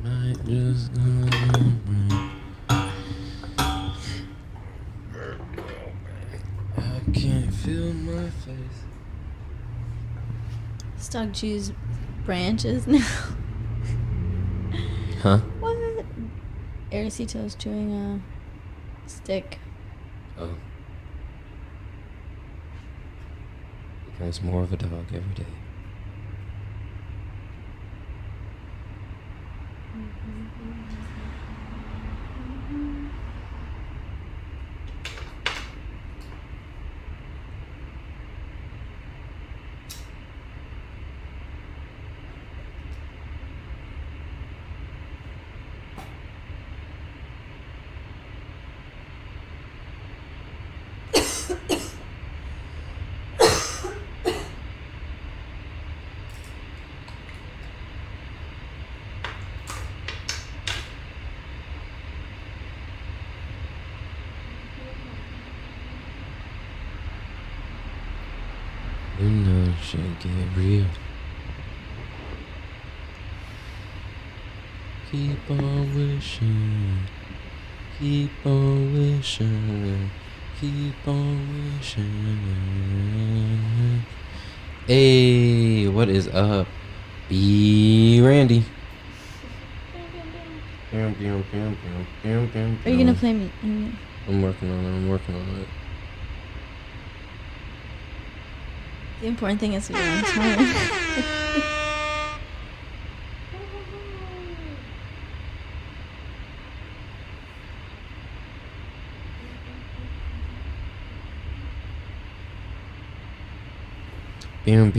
Might just I can't feel my face. Stock cheese branches now. Huh? What? Ericito's chewing a stick. Oh. Becomes more of a dog every day. You know shit get real. Keep on wishing. Keep on wishing. Keep on wishing. Hey, what is up? B Randy. Are you gonna play me? I'm working on it. The important thing is to be on time. Bam.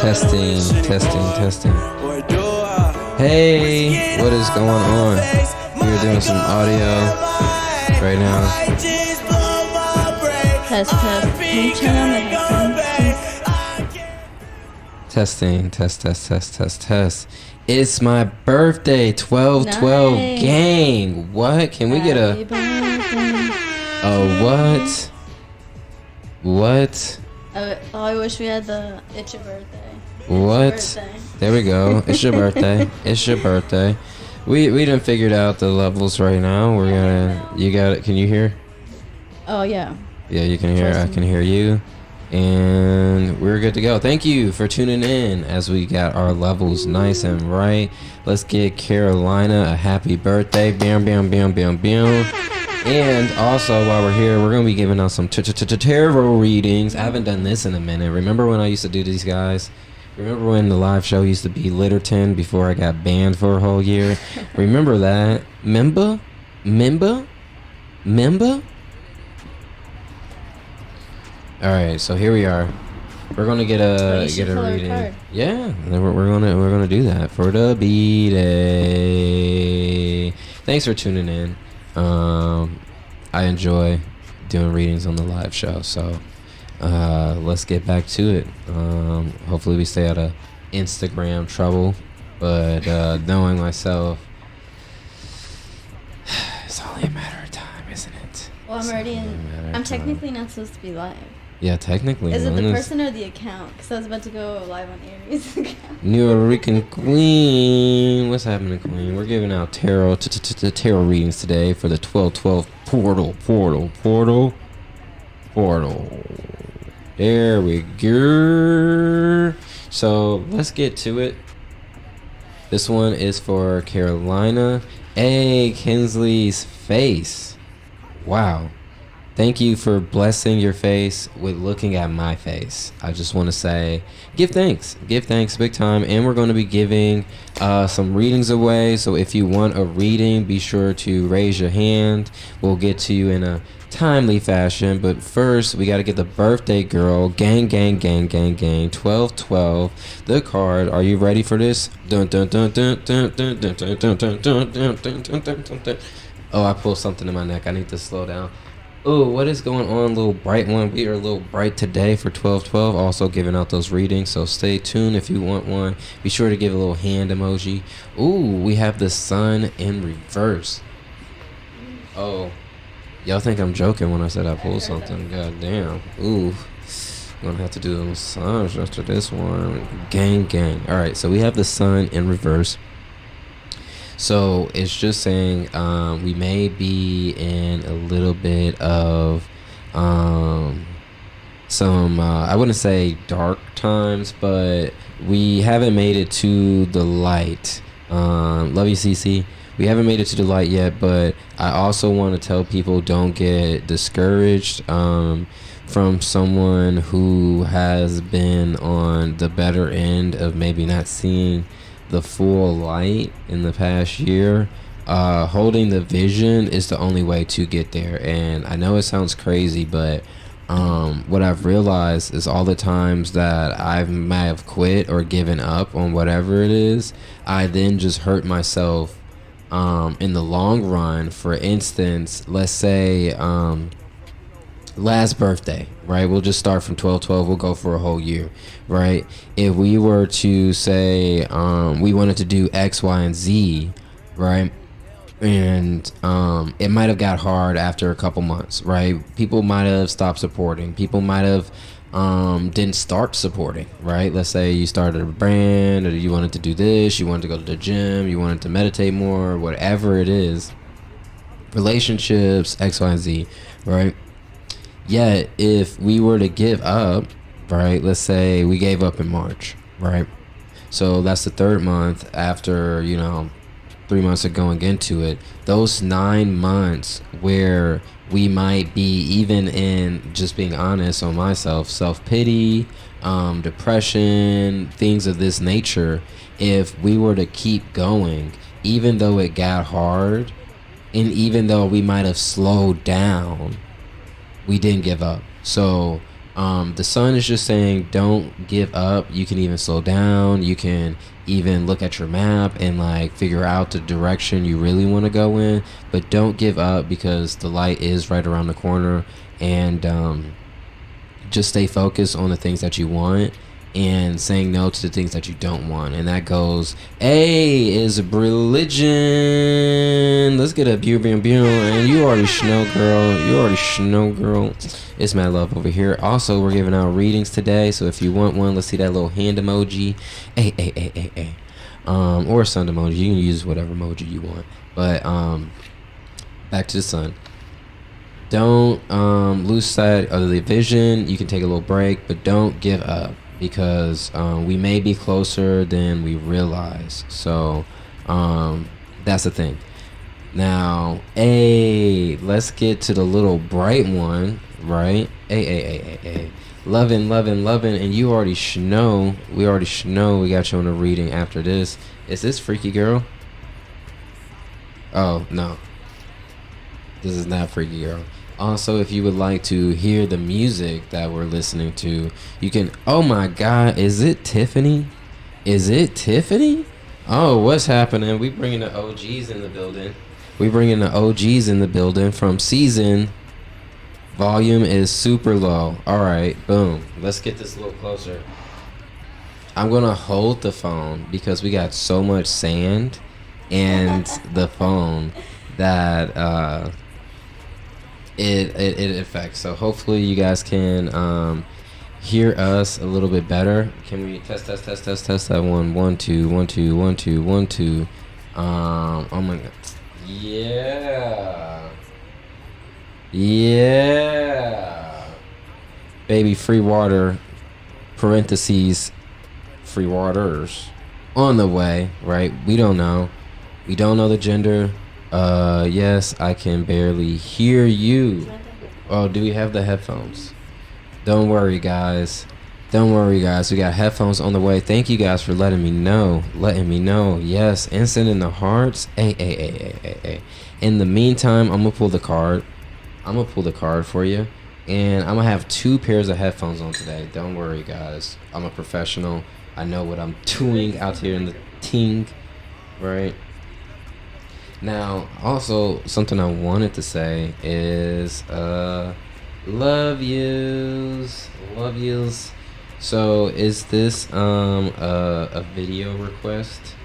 Testing. Test. Testing. Hey, what is going on? We're doing some audio right now. Test. Can you turn on the headphones? Test. It's my birthday, 12/12 Nice. gang. What? Can we get a... what? What? Oh, I wish we had the It's Your Birthday. What? There we go. It's your birthday. We done figured out the levels right now. You got it. Can you hear? Oh, yeah. Yeah, you can hear. I can hear you. And we're good to go. Thank you for tuning in as we got our levels nice and right. Let's get Carolina a happy birthday. Bam. And also, while we're here, we're going to be giving out some tarot readings. I haven't done this in a minute. Remember when I used to do these, guys? Remember when the live show used to be Litterton before I got banned for a whole year? Remember that? Member? All right, so here we are. We're gonna get a reading. Yeah, we're gonna do that for the B-Day. Thanks for tuning in. I enjoy doing readings on the live show. So let's get back to it. Hopefully we stay out of Instagram trouble. But knowing myself, it's only a matter of time, isn't it? Well, I'm technically not supposed to be live. Yeah, technically. Is it the person or the account? Because I was about to go live on Aries' account. New Rican Queen. What's happening, Queen? We're giving out tarot readings today for the 12/12 portal. There we go. So let's get to it. This one is for Carolina. Hey, Kinsley's face. Wow. Thank you for blessing your face with looking at my face. I just want to say, give thanks big time. And we're going to be giving some readings away. So if you want a reading, be sure to raise your hand. We'll get to you in a timely fashion. But first, we got to get the birthday girl. Gang, 12/12. The card. Are you ready for this? Dun, dun, dun, dun, dun, dun, dun, dun, dun, dun, dun, dun, dun, dun, dun. Oh, I pulled something in my neck. I need to slow down. Oh, what is going on, little bright one? We are a little bright today for 12/12. Also giving out those readings, so stay tuned if you want one. Be sure to give a little hand emoji. Ooh, we have the sun in reverse. Oh, y'all think I'm joking when I said I pulled something? God damn. Ooh, I'm gonna have to do a massage after this one. Gang. All right, so we have the sun in reverse. So it's just saying we may be in a little bit of some, I wouldn't say dark times, but we haven't made it to the light. Love you, CC. We haven't made it to the light yet, but I also want to tell people don't get discouraged from someone who has been on the better end of maybe not seeing the full light in the past year. Holding the vision is the only way to get there. And I know it sounds crazy, but what I've realized is all the times that I might have quit or given up on whatever it is, I then just hurt myself in the long run. For instance, let's say last birthday, right? We'll just start from 12/12. We'll go for a whole year, right? If we were to say we wanted to do X, Y, and Z, right? And it might have got hard after a couple months, right? People might have stopped supporting. People might have didn't start supporting, right? Let's say you started a brand, or you wanted to do this, you wanted to go to the gym, you wanted to meditate more, whatever it is. Relationships, X, Y, and Z, right? Yet, if we were to give up, right, let's say we gave up in March, right? So that's the third month after, 3 months of going into it. Those 9 months where we might be, even in just being honest on myself, self-pity, depression, things of this nature, if we were to keep going, even though it got hard, and even though we might have slowed down, we didn't give up. So the sun is just saying don't give up. You can even slow down. You can even look at your map and figure out the direction you really want to go in, but don't give up, because the light is right around the corner. And just stay focused on the things that you want and saying no to the things that you don't want. And that goes, A is religion. Let's get a bew. And you already know, girl. It's mad love over here. Also, we're giving out readings today, so if you want one, let's see that little hand emoji. Or a sun emoji. You can use whatever emoji you want. But back to the sun. Don't lose sight of the vision. You can take a little break, but don't give up, because we may be closer than we realize. So that's the thing. Now, let's get to the little bright one, right? Loving. And you already know, we got you on a reading after this. Is this Freaky Girl? Oh, no. This is not Freaky Girl. Also, if you would like to hear the music that we're listening to, you can. Oh my God, is it Tiffany? Oh, what's happening? We bringing the OGs in the building. From season Volume is super low. All right, boom. Let's get this a little closer. I'm gonna hold the phone because we got so much sand and the phone that it affects. So hopefully you guys can hear us a little bit better. Can we test that one? 1 2 1 2 1 2 1 2. Oh my god. Yeah. Yeah. Baby, FreeWater, parentheses, free waters on the way, right? We don't know. We don't know the gender. Yes, I can barely hear you. Oh, do we have the headphones? Don't worry, guys. Don't worry, guys. We got headphones on the way. Thank you guys for letting me know. Yes, and sending the hearts. Hey. In the meantime, I'm gonna pull the card. For you. And I'm gonna have 2 pairs of headphones on today. Don't worry, guys. I'm a professional. I know what I'm doing out here in the ting, right? Now, also, something I wanted to say is, love yous. So, is this, a video request?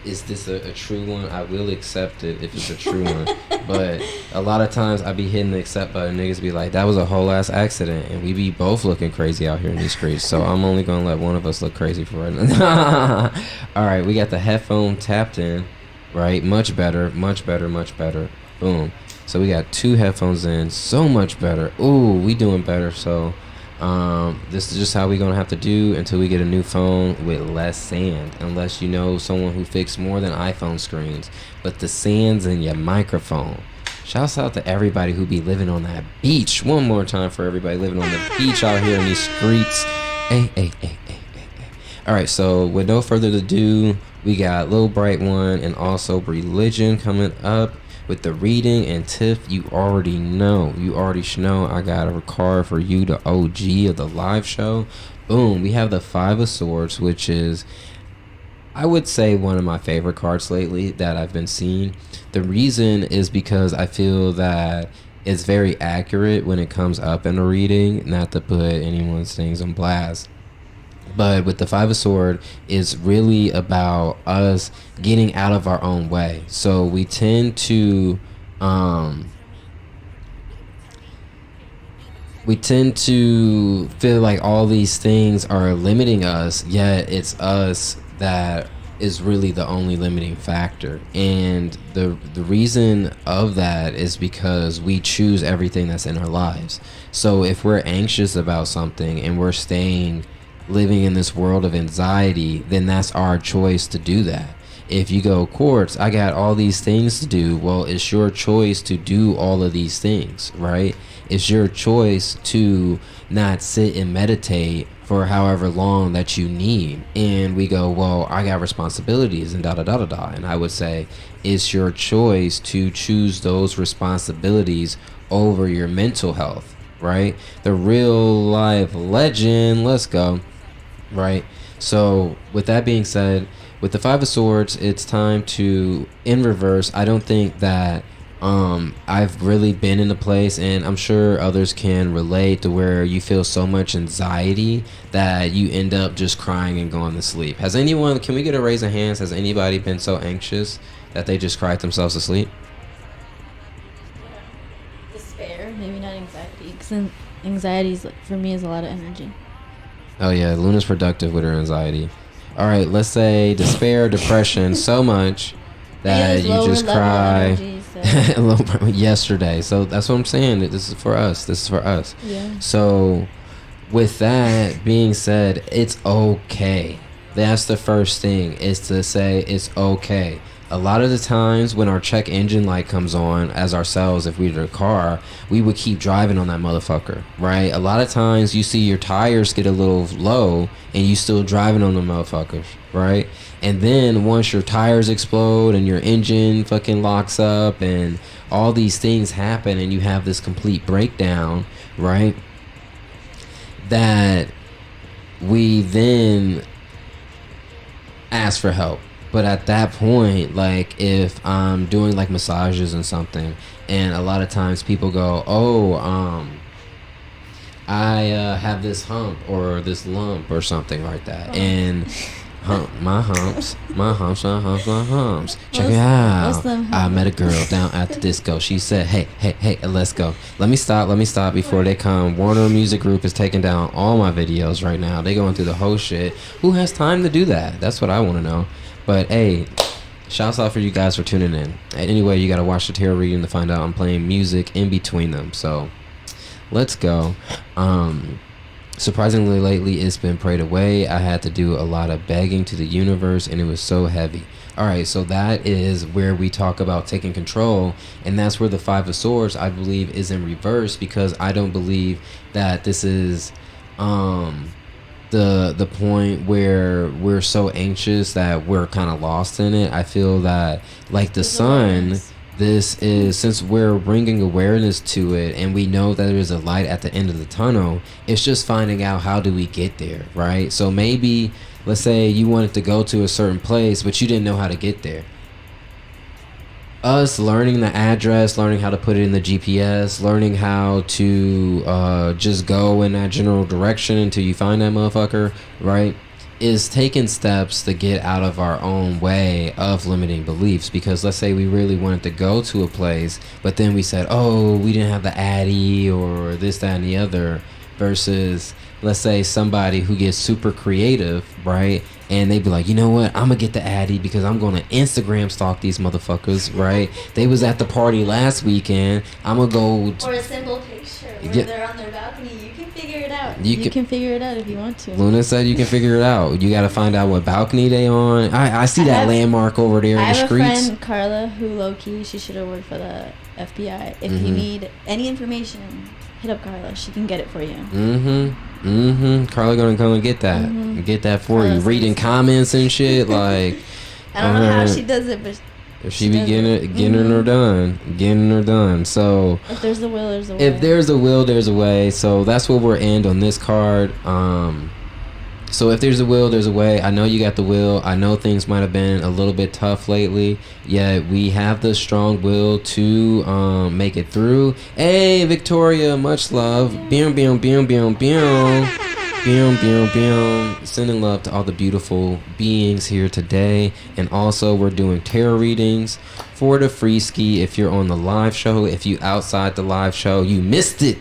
Is this a true one? I will accept it if it's a true one. But a lot of times I be hitting the accept button. Niggas be like, that was a whole ass accident. And we be both looking crazy out here in these streets. So I'm only going to let one of us look crazy for right now. All right, we got the headphone tapped in. Right? Much better. Boom. So we got 2 headphones in. So much better. Ooh, we doing better. So this is just how we gonna have to do until we get a new phone with less sand, unless you know someone who fixed more than iPhone screens. But the sand's in your microphone. Shouts out to everybody who be living on that beach. One more time for everybody living on the beach out here in these streets. Hey. All right, so with no further ado, we got Lil Bright One and also Religion coming up with the reading. And Tiff, you already know. I got a card for you, the OG of the live show. Boom. We have the 5 of Swords, which is, I would say, one of my favorite cards lately that I've been seeing. The reason is because I feel that it's very accurate when it comes up in a reading. Not to put anyone's things on blast. But with the 5 of Swords, it's really about us getting out of our own way. So we tend to feel like all these things are limiting us, yet it's us that is really the only limiting factor. And the reason of that is because we choose everything that's in our lives. So if we're anxious about something and we're living in this world of anxiety, then that's our choice to do that. If you go, Quartz, I got all these things to do. Well, it's your choice to do all of these things, right? It's your choice to not sit and meditate for however long that you need. And we go, well, I got responsibilities and da-da-da-da-da. And I would say it's your choice to choose those responsibilities over your mental health, right? The real life legend, let's go. Right. So with that being said, with the 5 of Swords, it's time to, in reverse, I don't think that I've really been in a place, and I'm sure others can relate, to where you feel so much anxiety that you end up just crying and going to sleep. Has anyone, can we get a raise of hands, has anybody been so anxious that they just cried themselves to sleep? Despair, maybe not anxiety, because anxiety for me is a lot of energy. Oh yeah, Luna's productive with her anxiety. All right, let's say despair, depression, so much that you just cry. Energy, yesterday. So that's what I'm saying. This is for us. Yeah. So with that being said, it's okay. That's the first thing, is to say it's okay. A lot of the times when our check engine light comes on, as ourselves, if we were in a car, we would keep driving on that motherfucker, right? A lot of times you see your tires get a little low and you still driving on the motherfuckers, right? And then once your tires explode and your engine fucking locks up and all these things happen and you have this complete breakdown, right? That we then ask for help. But at that point, like if I'm doing like massages and something, and a lot of times people go, "Oh, I have this hump or this lump or something like that," and my humps. Check it out. I met a girl down at the disco. She said, hey, let's go. Let me stop before they come. Warner Music Group is taking down all my videos right now. They going through the whole shit. Who has time to do that? That's what I want to know. But hey, shouts out for you guys for tuning in. Anyway, you got to watch the tarot reading to find out I'm playing music in between them. So let's go. Surprisingly, lately it's been prayed away. I had to do a lot of begging to the universe, and it was so heavy. All right, so that is where we talk about taking control, and that's where the Five of Swords, I believe, is in reverse, because I don't believe that this is the point where we're so anxious that we're kind of lost in it. I feel that, like the sun, this is, since we're bringing awareness to it and we know that there's a light at the end of the tunnel, it's just finding out how do we get there, right? So maybe, let's say you wanted to go to a certain place, but you didn't know how to get there. Us learning the address, learning how to put it in the GPS, learning how to just go in that general direction until you find that motherfucker, right? Is taking steps to get out of our own way of limiting beliefs. Because let's say we really wanted to go to a place, but then we said, oh, we didn't have the Addy or this, that, and the other, versus let's say somebody who gets super creative, right? And they be like, you know what, I'm gonna get the Addy because I'm gonna Instagram stalk these motherfuckers, right? They was at the party last weekend, I'm gonna go or a simple picture where they're on their balcony. You can figure it out. You can figure it out if you want to. Luna said you can figure it out. You gotta find out what balcony they on. I see that landmark over there in the streets. I have a friend, Carla, who low-key, she should have worked for the FBI. If you need any information, hit up Carla. She can get it for you. Carla gonna come and get that. Get that for you. Reading comments and shit. Like, I don't know how she does it, but she be getting her done. So if there's a will, there's a way. If there's a will, there's a way. So that's where we're end on this card. So if there's a will, there's a way. I know you got the will. I know things might have been a little bit tough lately. Yet we have the strong will to make it through. Hey, Victoria, much love. Sending love to all the beautiful beings here today. And also, we're doing tarot readings for the free ski. If you're on the live show, if you outside the live show, you missed it.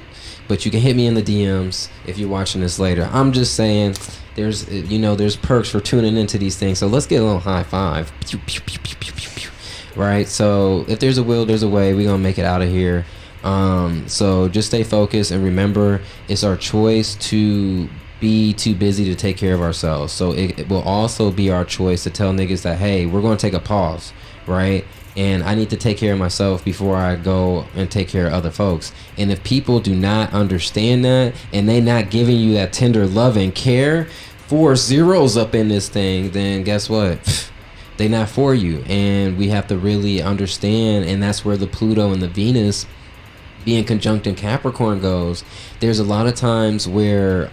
But you can hit me in the DMs if you're watching this later. I'm just saying, there's perks for tuning into these things. So let's get a little high five. Pew, pew, pew, pew, pew, pew, pew. Right? So if there's a will, there's a way. We're going to make it out of here. So just stay focused and remember, it's our choice to be too busy to take care of ourselves. So it will also be our choice to tell niggas that, hey, we're going to take a pause, right? And I need to take care of myself before I go and take care of other folks. And if people do not understand that, and they not giving you that tender love and care, 4 zeros up in this thing, then guess what? They not for you. And we have to really understand, and that's where the Pluto and the Venus being conjunct in Capricorn goes. There's a lot of times where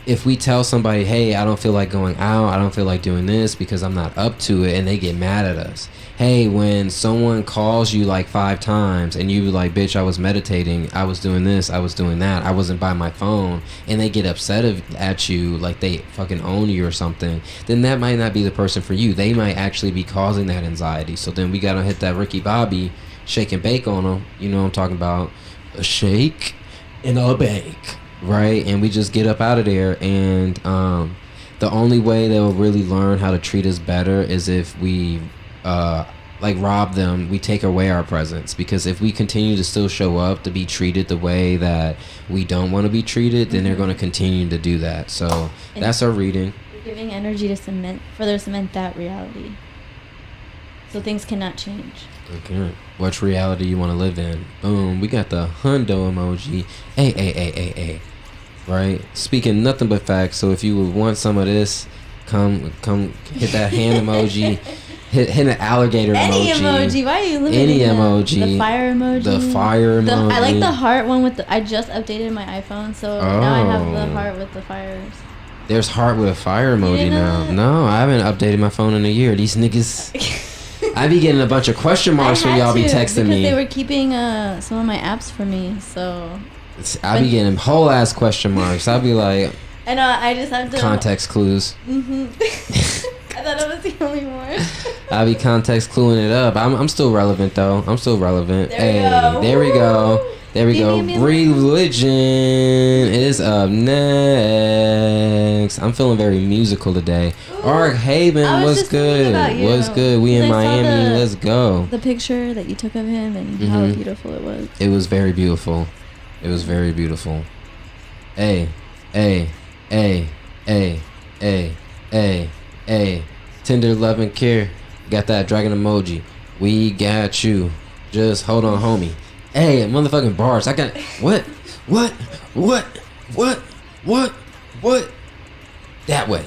if we tell somebody, hey, I don't feel like going out, I don't feel like doing this because I'm not up to it, and they get mad at us. Hey, when someone calls you like 5 times and you like, bitch, I was meditating, I was doing this, I was doing that, I wasn't by my phone, and they get upset at you like they fucking own you or something, then that might not be the person for you. They might actually be causing that anxiety. So then we gotta hit that Ricky Bobby shake and bake on them. You know what I'm talking about? A shake and a bake, right? And we just get up out of there. And the only way they'll really learn how to treat us better is if we rob them, we take away our presence. Because if we continue to still show up to be treated the way that we don't want to be treated, then they're going to continue to do that. So that's our reading. You're giving energy to further cement that reality, so things cannot change. Okay, which reality you want to live in? Boom, we got the hundo emoji. Hey, right? Speaking nothing but facts. So if you would want some of this, come hit that hand emoji. Hit an alligator any emoji. Why are you limiting Any emoji. The fire emoji. The fire emoji. I like the heart one with the. I just updated my iPhone, so now I have the heart with the fires. There's heart with a fire emoji now. No, I haven't updated my phone in a year. These niggas. I be getting a bunch of question marks when y'all be texting me. They were keeping some of my apps for me, so. I be getting whole ass question marks. I'll be like. I know. I just have to. Context clues. Mm-hmm. I thought I was the only one. I be context cluing it up. I'm still relevant though. I'm still relevant. There we go. There we go. Religion is up next. I'm feeling very musical today. Ark Haven, what's good? What's good? We in Miami. Let's go. The picture that you took of him and how beautiful it was. It was very beautiful. It was very beautiful. Hey. Tender love and care. Got that dragon emoji. We got you. Just hold on, homie. Hey, motherfucking bars. I got what? That way.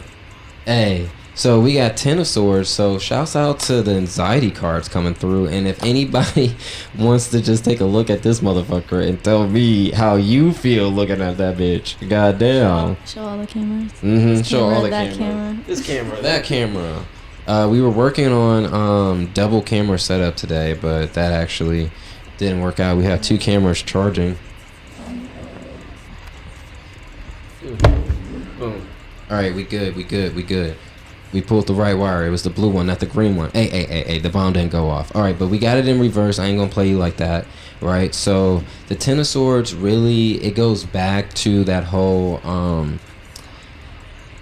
Hey. So we got 10 of swords. So shouts out to the anxiety cards coming through. And if anybody wants to just take a look at this motherfucker and tell me how you feel looking at that bitch. Goddamn. Show all the cameras. Show all the cameras. This camera, that camera. We were working on double camera setup today, but that actually didn't work out. We have 2 cameras charging. Boom. Alright, we good. We pulled the right wire. It was the blue one, not the green one. Hey, the bomb didn't go off. All right, but we got it in reverse. I ain't gonna play you like that, right? So the Ten of Swords really, it goes back to that whole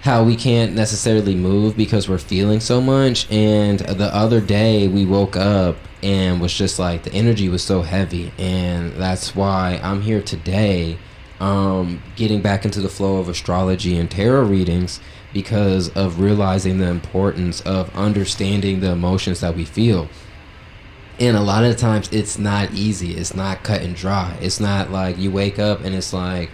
how we can't necessarily move because we're feeling so much. And the other day we woke up and was just like, the energy was so heavy, and that's why I'm here today, getting back into the flow of astrology and tarot readings, because of realizing the importance of understanding the emotions that we feel. And a lot of the times it's not easy. It's not cut and dry. It's not like you wake up and it's like,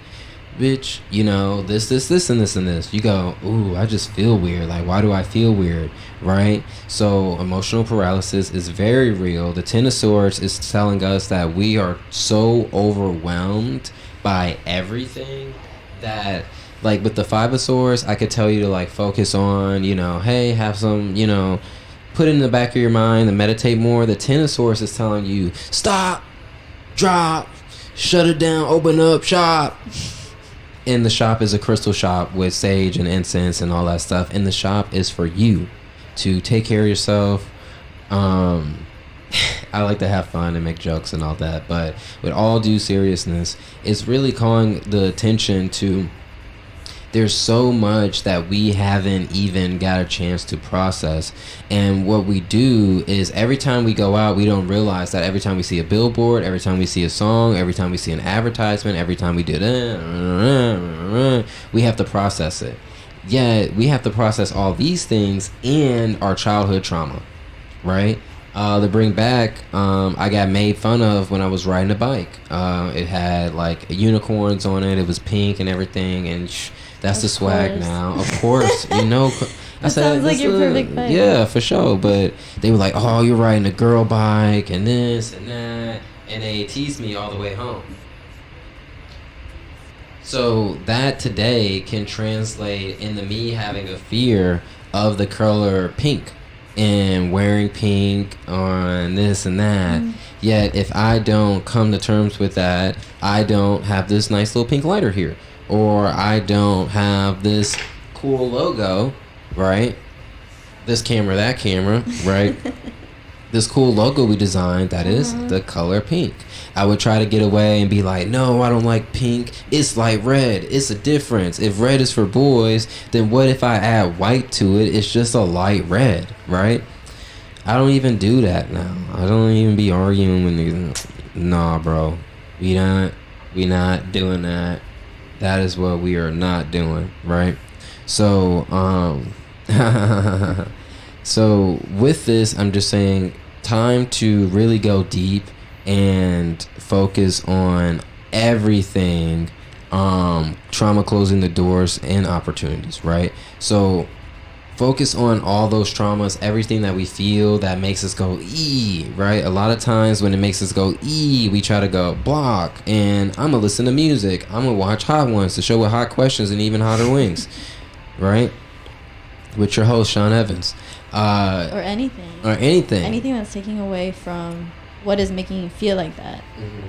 bitch, you know, this and this. You go, ooh, I just feel weird. Like, why do I feel weird? Right? So emotional paralysis is very real. The Ten of Swords is telling us that we are so overwhelmed by everything that, like with the Five of Swords, I could tell you to like focus on, you know, hey, have some, you know, put it in the back of your mind and meditate more. The Ten of Swords is telling you, stop, drop, shut it down, open up shop. And the shop is a crystal shop with sage and incense and all that stuff. And the shop is for you to take care of yourself. I like to have fun and make jokes and all that, but with all due seriousness, it's really calling the attention to, there's so much that we haven't even got a chance to process. And what we do is every time we go out, we don't realize that every time we see a billboard, every time we see a song, every time we see an advertisement, every time we do that, we have to process it. Yeah, we have to process all these things and our childhood trauma, right? To bring back, I got made fun of when I was riding a bike. It had like unicorns on it. It was pink and everything, and that's the swag now. Of course, you know. I said, sounds like your perfect bike. Yeah, for sure. But they were like, "Oh, you're riding a girl bike and this and that," and they teased me all the way home. So that today can translate into me having a fear of the color pink and wearing pink on this and that. Yet if I don't come to terms with that, I don't have this nice little pink lighter here, or I don't have this cool logo, right? This camera, that camera, right? This cool logo we designed that is the color pink. I would try to get away and be like, no, I don't like pink. It's like red. It's a difference. If red is for boys, then what if I add white to it? It's just a light red, right? I don't even do that now. I don't even be arguing with niggas. Nah, bro. We not doing that. That is what we are not doing, right? So, so with this, I'm just saying, time to really go deep and focus on everything, trauma closing the doors and opportunities, right? So focus on all those traumas, everything that we feel that makes us go right? A lot of times when it makes us go we try to go block, and I'm gonna listen to music, I'm gonna watch Hot Ones, the show with hot questions and even hotter wings. right? With your host, Sean Evans. Or anything. Or anything. Anything that's taking away from what is making you feel like that. Mm-hmm.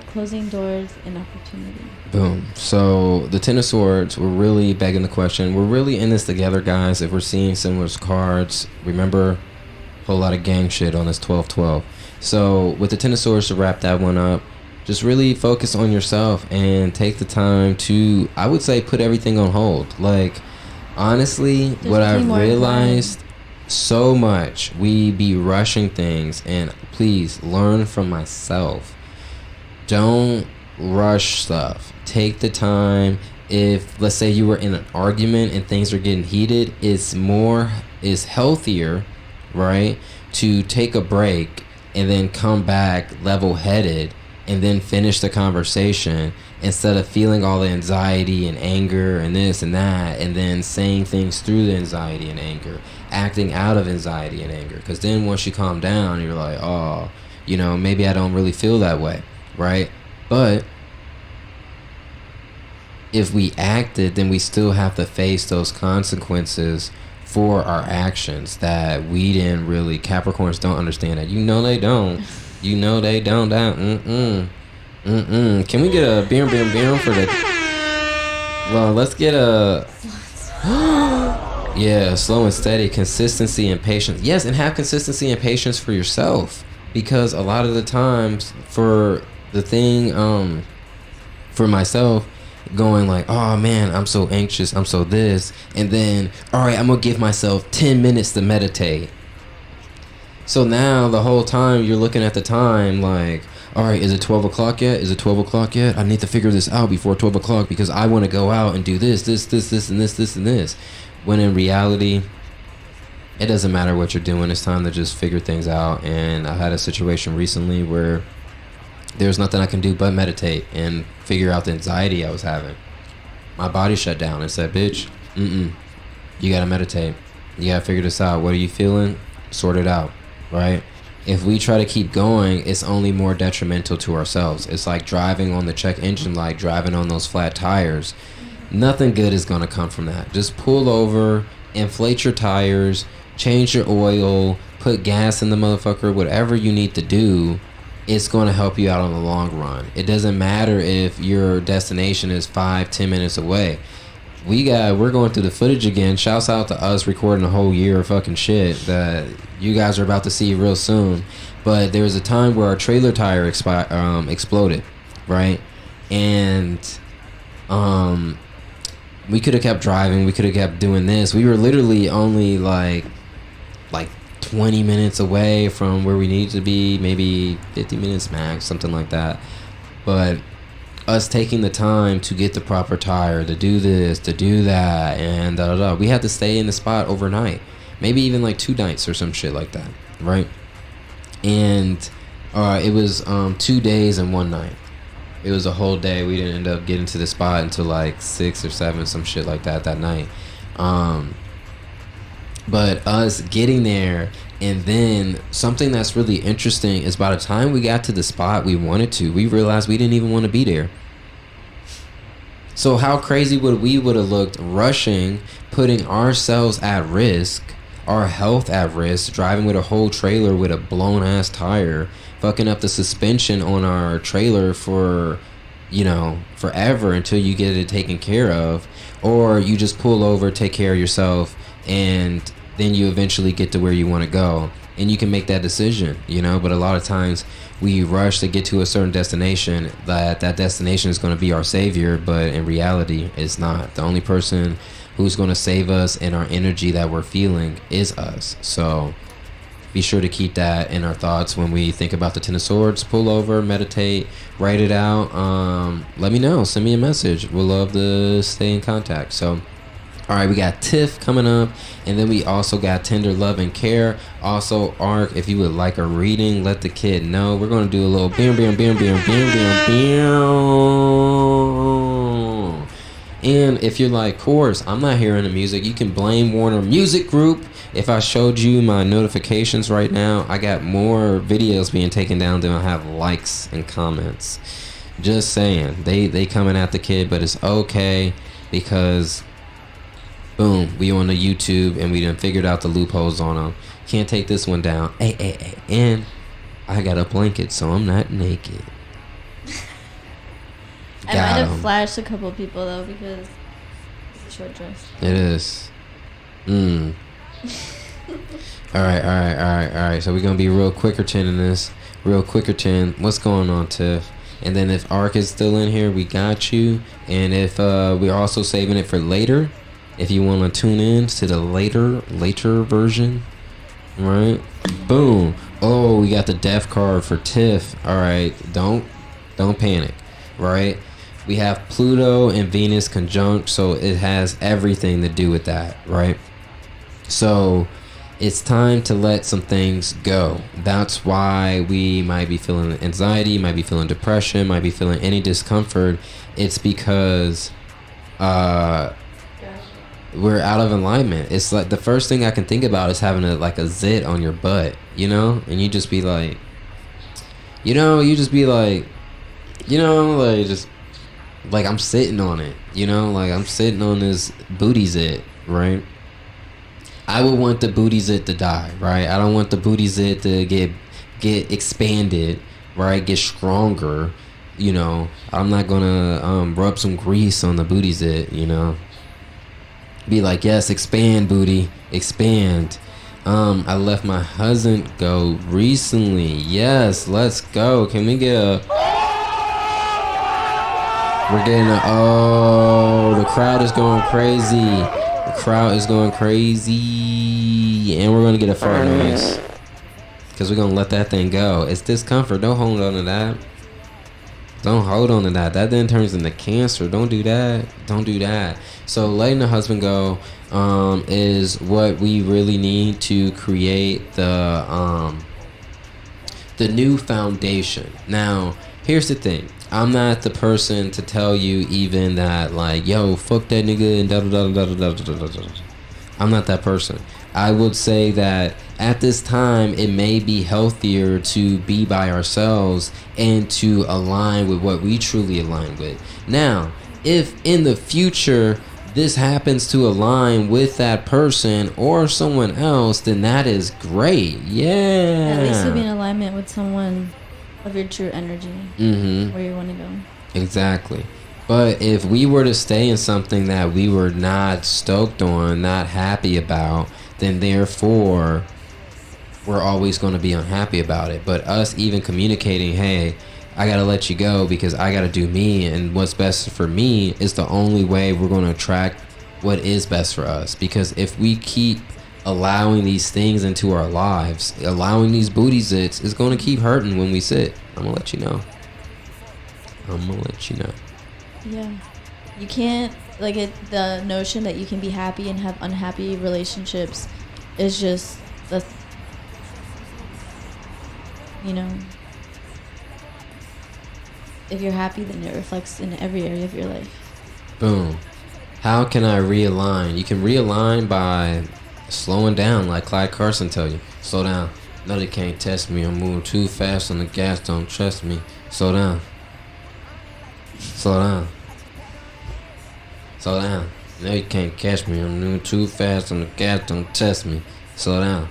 Closing doors and opportunity. Boom. So the Ten of Swords, we're really begging the question. We're really in this together, guys. If we're seeing similar cards, remember, a whole lot of gang shit on this 12-12. So with the Ten of Swords, to wrap that one up, just really focus on yourself and take the time to, I would say, put everything on hold. Like, honestly, Just what I've more realized so much, we be rushing things, and please learn from myself. Don't rush stuff. Take the time. If, let's say, you were in an argument and things are getting heated, it's healthier, right, to take a break and then come back level-headed and then finish the conversation instead of feeling all the anxiety and anger and this and that, and then saying things through the anxiety and anger, acting out of anxiety and anger. Because then once you calm down, you're like, oh, maybe I don't really feel that way, right? But if we acted, then we still have to face those consequences for our actions that we didn't really. Capricorns don't understand that. They don't. They don't. Can we get a beer for the? Well, let's get a. Yeah, slow and steady, consistency and patience. Yes, and have consistency and patience for yourself, because a lot of the times for the thing, for myself, going like, oh man, I'm so anxious, I'm so this, and then, all right, I'm gonna give myself 10 minutes to meditate. So now the whole time you're looking at the time like, all right, is it 12 o'clock yet? Is it 12 o'clock yet? I need to figure this out before 12 o'clock because I want to go out and do this, and this. When in reality, it doesn't matter what you're doing. It's time to just figure things out. And I had a situation recently where there's nothing I can do but meditate and figure out the anxiety I was having. My body shut down and said, bitch, you gotta meditate. You gotta figure this out. What are you feeling? Sort it out, right? If we try to keep going, it's only more detrimental to ourselves. It's like driving on the check engine light, driving on those flat tires. Nothing good is gonna come from that. Just pull over, inflate your tires, change your oil, put gas in the motherfucker, whatever you need to do. It's going to help you out on the long run. It doesn't matter if your destination is 5-10 minutes away. We're going through the footage again. Shouts out to us recording a whole year of fucking shit that you guys are about to see real soon. But there was a time where our trailer tire exploded, right? And we could have kept driving. We could have kept doing this. We were literally only like 20 minutes away from where we needed to be, maybe 50 minutes max, something like that. But us taking the time to get the proper tire, to do this, to do that, and we had to stay in the spot overnight, maybe even like 2 nights or some shit like that, right? And it was 2 days and 1 night. It was a whole day. We didn't end up getting to the spot until like 6 or 7, some shit like that night. But us getting there, and then something that's really interesting is by the time we got to the spot we wanted to, we realized we didn't even want to be there. So how crazy would have looked rushing, putting ourselves at risk, our health at risk, driving with a whole trailer with a blown ass tire, fucking up the suspension on our trailer for, forever until you get it taken care of, or you just pull over, take care of yourself, and then you eventually get to where you want to go, and you can make that decision, but a lot of times we rush to get to a certain destination, that destination is going to be our savior, but in reality it's not. The only person who's going to save us and our energy that we're feeling is us. So be sure to keep that in our thoughts when we think about the Ten of Swords. Pull over, meditate, write it out. Let me know, send me a message. We'll love to stay in contact. So all right, we got Tiff coming up, and then we also got Tender Love and Care. Also, Arc, if you would like a reading, let the kid know. We're going to do a little And if you're like, course, I'm not hearing the music, you can blame Warner Music Group. If I showed you my notifications right now, I got more videos being taken down than I have likes and comments. Just saying, they coming at the kid, but it's okay because, boom, we on the YouTube and we done figured out the loopholes on them. Can't take this one down. Hey, and I got a blanket, so I'm not naked. I might have flashed a couple people though because it's a short dress. It is. All right. So we're gonna be real quickerton in this. Real quickerton. What's going on, Tiff? And then if Ark is still in here, we got you. And if we're also saving it for later, if you want to tune in to the later version, right? Boom. Oh, we got the death card for Tiff. All right. Don't panic, right? We have Pluto and Venus conjunct, so it has everything to do with that, right? So it's time to let some things go. That's why we might be feeling anxiety, might be feeling depression, might be feeling any discomfort. It's because we're out of alignment. It's like the first thing I can think about is having a zit on your butt, you know? And you just be like, just like I'm sitting on it, like I'm sitting on this booty zit, right? I would want the booty zit to die, right? I don't want the booty zit to get expanded, right? Get stronger, I'm not gonna rub some grease on the booty zit, Be like, yes, expand, booty, expand. I let my husband go recently. Yes, let's go. Can we get a... We're getting the crowd is going crazy. The crowd is going crazy. And we're going to get a fart noise. Because we're going to let that thing go. It's discomfort. Don't hold on to that. Don't hold on to that. That then turns into cancer. Don't do that. Don't do that. So letting the husband go is what we really need to create the new foundation. Now, here's the thing. I'm not the person to tell you even that, like, yo, fuck that nigga and da da da da da da da da. I'm not that person. I would say that at this time, it may be healthier to be by ourselves and to align with what we truly align with. Now, if in the future this happens to align with that person or someone else, then that is great. Yeah. At least you'll be in alignment with someone of your true energy, where you want to go. Exactly. But if we were to stay in something that we were not stoked on, not happy about, then therefore we're always going to be unhappy about it. But us even communicating, hey, I got to let you go because I got to do me, and what's best for me is the only way we're going to attract what is best for us. Because if we keep allowing these things into our lives, allowing these booty zits, is going to keep hurting when we sit. I'm going to let you know. Yeah. You can't, the notion that you can be happy and have unhappy relationships is just, if you're happy, then it reflects in every area of your life. Boom. How can I realign? You can realign by slowing down, like Clyde Carson tell you. Slow down. No, they can't test me. I'm moving too fast on the gas. Don't trust me. Slow down. Slow down. Slow down. No, you can't catch me. I'm moving too fast on the gas. Don't test me. Slow down.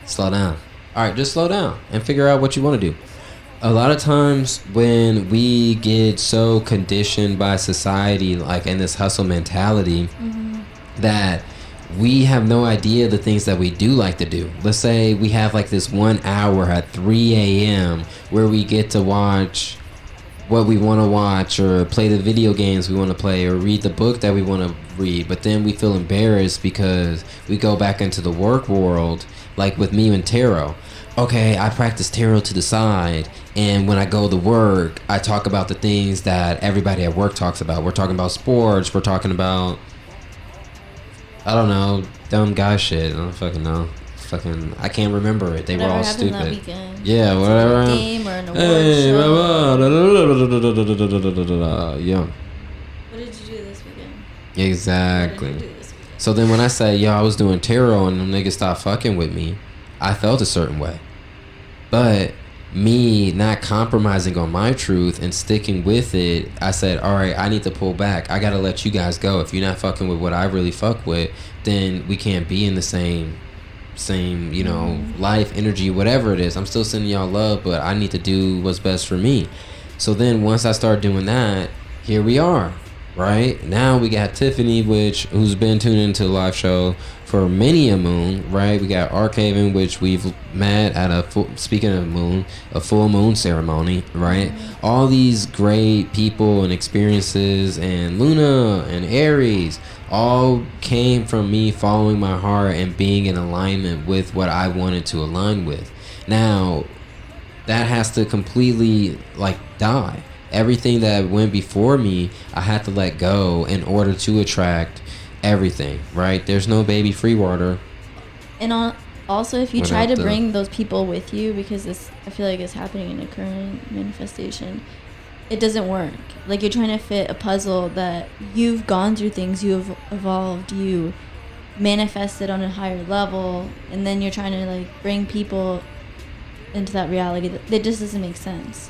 Slow down. All right, just slow down and figure out what you want to do. A lot of times when we get so conditioned by society, like in this hustle mentality, that we have no idea the things that we do like to do. Let's say we have like this 1 hour at 3 a.m. where we get to watch what we want to watch, or play the video games we want to play, or read the book that we want to read. But then we feel embarrassed because we go back into the work world, like with me and tarot. Okay, I practice tarot to the side, and when I go to work, I talk about the things that everybody at work talks about. We're talking about sports. We're talking about, I don't know, dumb guy shit. I don't fucking know. I can't remember it. They were all stupid. That weekend. Yeah, whatever. A game or an award show. Yeah. Exactly. Why did you do this? So then when I say, yo, I was doing tarot and them niggas stopped fucking with me, I felt a certain way. But me not compromising on my truth and sticking with it, I said, all right, I need to pull back. I got to let you guys go. If you're not fucking with what I really fuck with, then we can't be in the same, you know, life, energy, whatever it is. I'm still sending y'all love, but I need to do what's best for me. So then once I start doing that, here we are. Right now we got Tiffany, who's been tuning into the live show for many a moon. Right, we got Arkhaven, which we've met at a speaking of moon, a full moon ceremony. Right, all these great people and experiences, and Luna and Aries all came from me following my heart and being in alignment with what I wanted to align with. Now that has to completely like die. Everything that went before me, I had to let go in order to attract everything, right? There's no baby FreeWater. And also, if you try to bring those people with you, because this, I feel like, is happening in the current manifestation, it doesn't work. Like, you're trying to fit a puzzle that you've gone through things, you've evolved, you manifested on a higher level, and then you're trying to, like, bring people into that reality. That just doesn't make sense.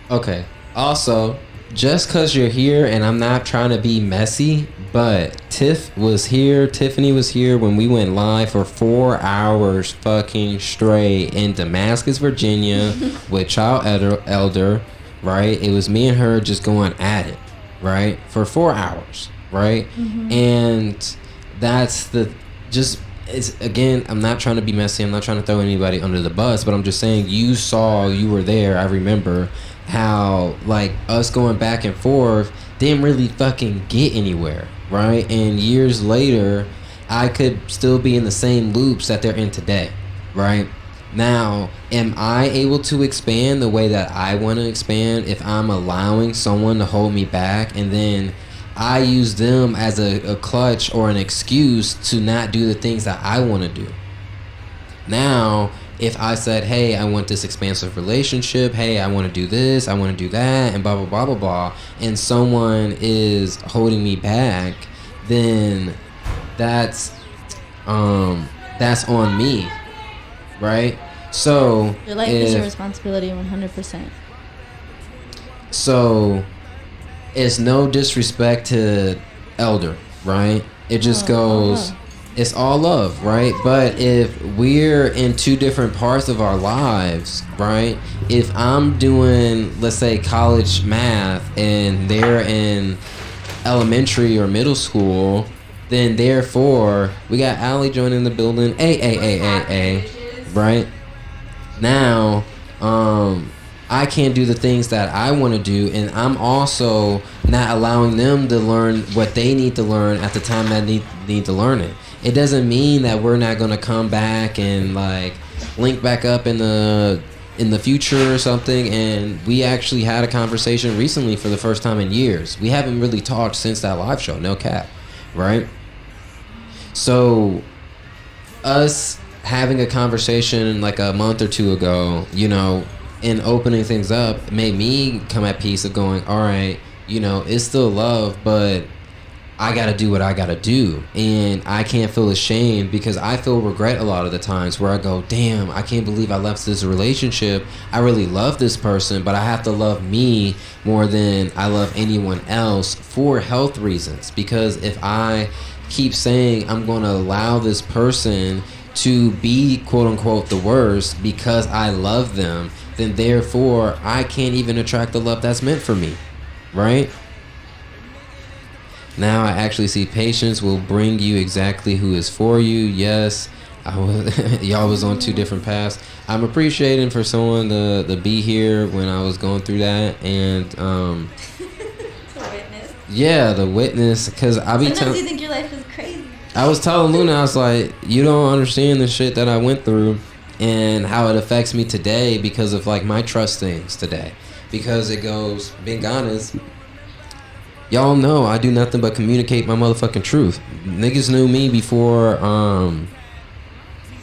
Okay. Also, just because you're here, and I'm not trying to be messy, but Tiffany was here when we went live for 4 hours fucking straight in Damascus, Virginia with Child Elder, right? It was me and her just going at it, right? For 4 hours, right? And that's again, I'm not trying to be messy. I'm not trying to throw anybody under the bus, but I'm just saying you were there. I remember how like us going back and forth didn't really fucking get anywhere, right? And years later, I could still be in the same loops that they're in today, right? Now, am I able to expand the way that I want to expand if I'm allowing someone to hold me back, and then I use them as a clutch or an excuse to not do the things that I want to do? Now, if I said, hey, I want this expansive relationship, hey, I want to do this, I want to do that, and blah, blah, blah, blah, blah, and someone is holding me back, then that's on me, right? So your life is your responsibility 100%. So it's no disrespect to Elder, right? It just goes... It's all love, right? But if we're in two different parts of our lives, right? If I'm doing, let's say, college math and they're in elementary or middle school, then therefore we got Allie joining the building. Right? Now, I can't do the things that I want to do, and I'm also not allowing them to learn what they need to learn at the time that need to learn it. It doesn't mean that we're not gonna come back and like link back up in the future or something. And we actually had a conversation recently for the first time in years. We haven't really talked since that live show, no cap, right? So us having a conversation like a month or two ago, you know, and opening things up made me come at peace of going, all right, you know, it's still love, but I gotta do what I gotta do, and I can't feel ashamed, because I feel regret a lot of the times where I go, damn, I can't believe I left this relationship. I really love this person, but I have to love me more than I love anyone else for health reasons. Because if I keep saying I'm gonna allow this person to be quote unquote the worst because I love them, then therefore I can't even attract the love that's meant for me, right? Now I actually see patience will bring you exactly who is for you. Yes, y'all was on two different paths. I'm appreciating for someone to be here when I was going through that, and the witness. Yeah, the witness, because I be sometimes you think your life is crazy. I was telling Luna, I was like, you don't understand the shit that I went through and how it affects me today because of like my trust things today. Because it goes, being honest, y'all know I do nothing but communicate my motherfucking truth. Niggas knew me before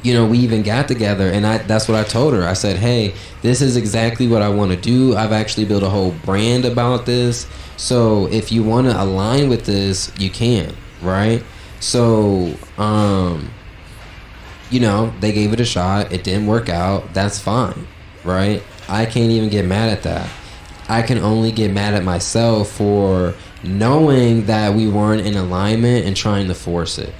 you know, we even got together, and that's what I told her. I said, hey, this is exactly what I want to do. I've actually built a whole brand about this. So if you want to align with this, you can, right? So, you know, they gave it a shot. It didn't work out. That's fine, right? I can't even get mad at that. I can only get mad at myself for knowing that we weren't in alignment and trying to force it,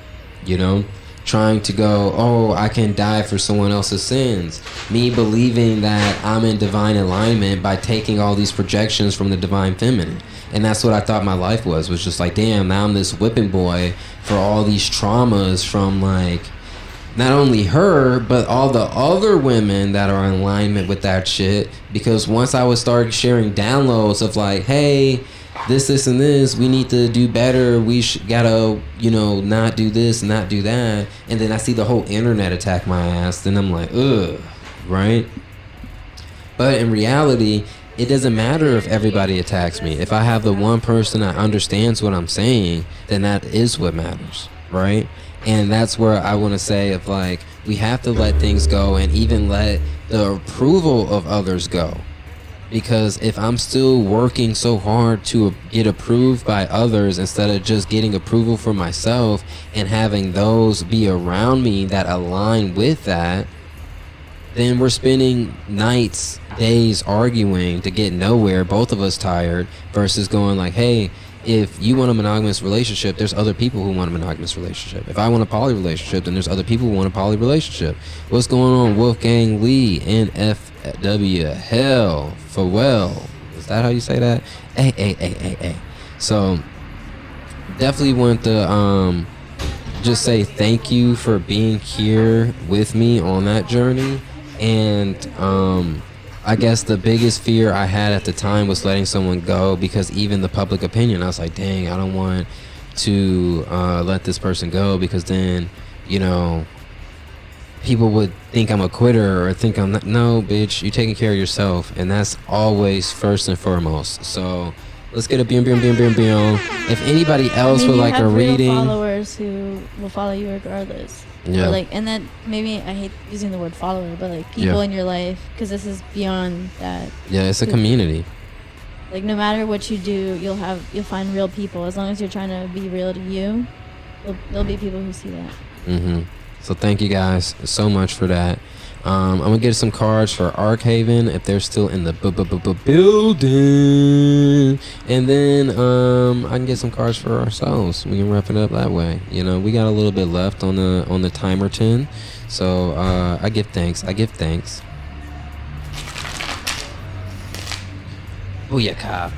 you know? Trying to go, oh, I can die for someone else's sins. Me believing that I'm in divine alignment by taking all these projections from the divine feminine. And that's what I thought my life was just like, damn, now I'm this whipping boy for all these traumas from, like, not only her, but all the other women that are in alignment with that shit. Because once I would start sharing downloads of like, hey, this, and this, we need to do better. We gotta, you know, not do this, not do that. And then I see the whole internet attack my ass. Then I'm like, ugh, right? But in reality, it doesn't matter if everybody attacks me. If I have the one person that understands what I'm saying, then that is what matters, right? And that's where I want to say of like, we have to let things go and even let the approval of others go. Because if I'm still working so hard to get approved by others instead of just getting approval for myself and having those be around me that align with that, then we're spending nights, days arguing to get nowhere, both of us tired, versus going like, hey, if you want a monogamous relationship, there's other people who want a monogamous relationship. If I want a poly relationship, then there's other people who want a poly relationship. What's going on, Wolfgang Lee, NFW, hell, Farewell? Is that how you say that? Hey. So, definitely want to just say thank you for being here with me on that journey. And I guess the biggest fear I had at the time was letting someone go, because even the public opinion, I was like, dang, I don't want to let this person go, because then, you know, people would think I'm a quitter or think I'm not. No, bitch, you taking care of yourself, and that's always first and foremost. So let's get a boom. If anybody else would like a reading, followers who will follow you regardless. Yeah. Or like, and then maybe I hate using the word follower, but like people in your life, because this is beyond that. Yeah, it's a community. Like no matter what you do, you'll find real people. As long as you're trying to be real to you, there'll be people who see that. Mm-hmm. So thank you guys so much for that. I'm gonna get some cards for Arkhaven if they're still in the building, and then I can get some cards for ourselves. We can wrap it up that way. You know, we got a little bit left on the timer 10, so I give thanks. Booyaka.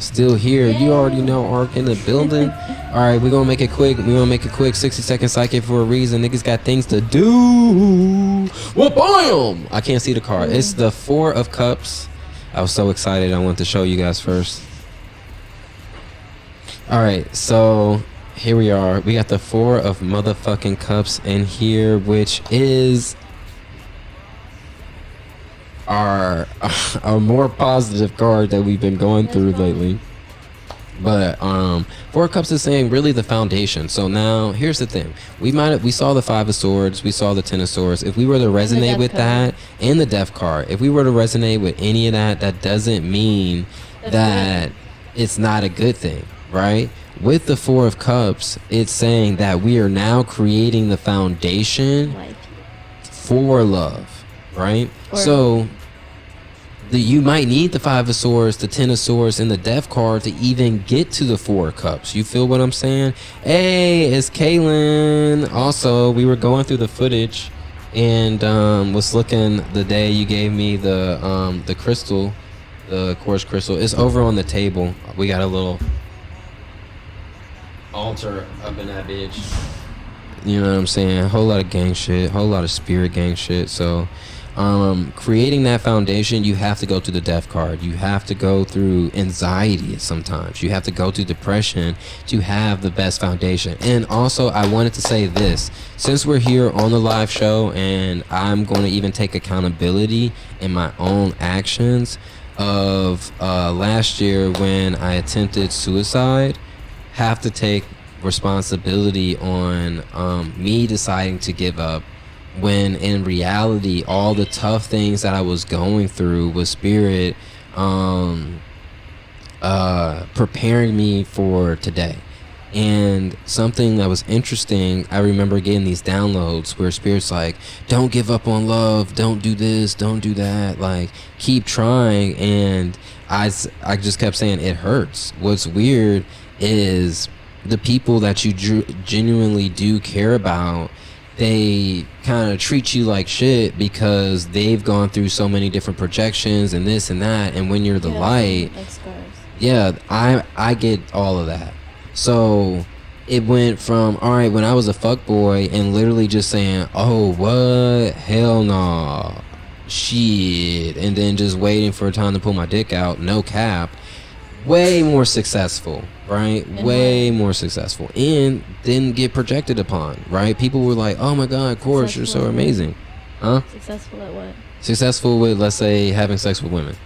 Still here. Yay. You already know Ark in the building. Alright, we're gonna make it quick. 60-second psychic for a reason. Niggas got things to do. Well, bam! I can't see the card. It's the 4 of Cups. I was so excited. I wanted to show you guys first. Alright, so here we are. We got the 4 of motherfucking Cups in here, which is our more positive card that we've been going through lately. But 4 of Cups is saying really the foundation. So now here's the thing. We saw the 5 of Swords, we saw the 10 of Swords. If we were to resonate with that and the Death card, if we were to resonate with any of that, that doesn't mean that it's not a good thing, right? With the 4 of Cups, it's saying that we are now creating the foundation for love, right? So you might need the 5 of Swords, the 10 of Swords, and the Death card to even get to the 4 of Cups. You feel what I'm saying? Hey, it's Kaylin. Also, we were going through the footage and was looking the day you gave me the crystal, the quartz crystal. It's over on the table. We got a little altar up in that bitch. You know what I'm saying? A whole lot of gang shit, whole lot of spirit gang shit. So creating that foundation, you have to go through the Death card. You have to go through anxiety sometimes. You have to go through depression to have the best foundation. And also, I wanted to say this. Since we're here on the live show, and I'm going to even take accountability in my own actions of last year when I attempted suicide, have to take responsibility on me deciding to give up, when in reality all the tough things that I was going through was spirit preparing me for today. And something that was interesting, I remember getting these downloads where spirit's like, don't give up on love, don't do this, don't do that, like keep trying. And I just kept saying it hurts. What's weird is the people that you genuinely do care about, they kind of treat you like shit because they've gone through so many different projections and this and that. And when you're the light, like scars. Yeah, I get all of that. So it went from, all right, when I was a fuckboy and literally just saying, oh, what? Hell no. Shit. And then just waiting for a time to pull my dick out, no cap. Way more successful, right? Way more successful. And didn't get projected upon, right? People were like, oh my God, of course, you're so amazing. Huh? Successful at what? Successful with, let's say, having sex with women,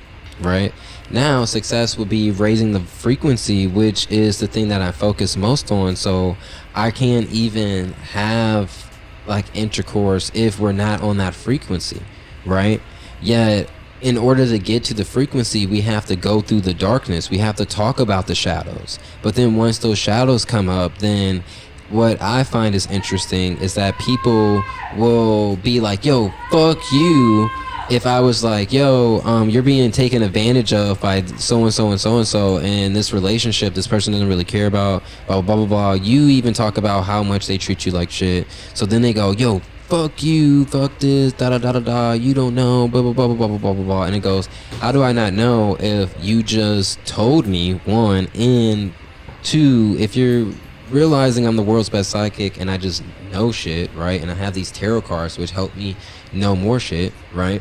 right? Now, success would be raising the frequency, which is the thing that I focus most on. So I can't even have like intercourse if we're not on that frequency, right? Yet, in order to get to the frequency, we have to go through the darkness. We have to talk about the shadows. But then once those shadows come up, then what I find is interesting is that people will be like, yo, fuck you. If I was like, yo, you're being taken advantage of by so-and-so and so-and-so in this relationship, this person doesn't really care about, blah, blah, blah, blah. You even talk about how much they treat you like shit. So then they go, yo, fuck you, fuck this, da-da-da-da-da, you don't know, blah, blah, blah, blah, blah, blah, blah, blah. And it goes, how do I not know if you just told me, one, and two, if you're realizing I'm the world's best psychic and I just know shit, right? And I have these tarot cards which help me know more shit, right?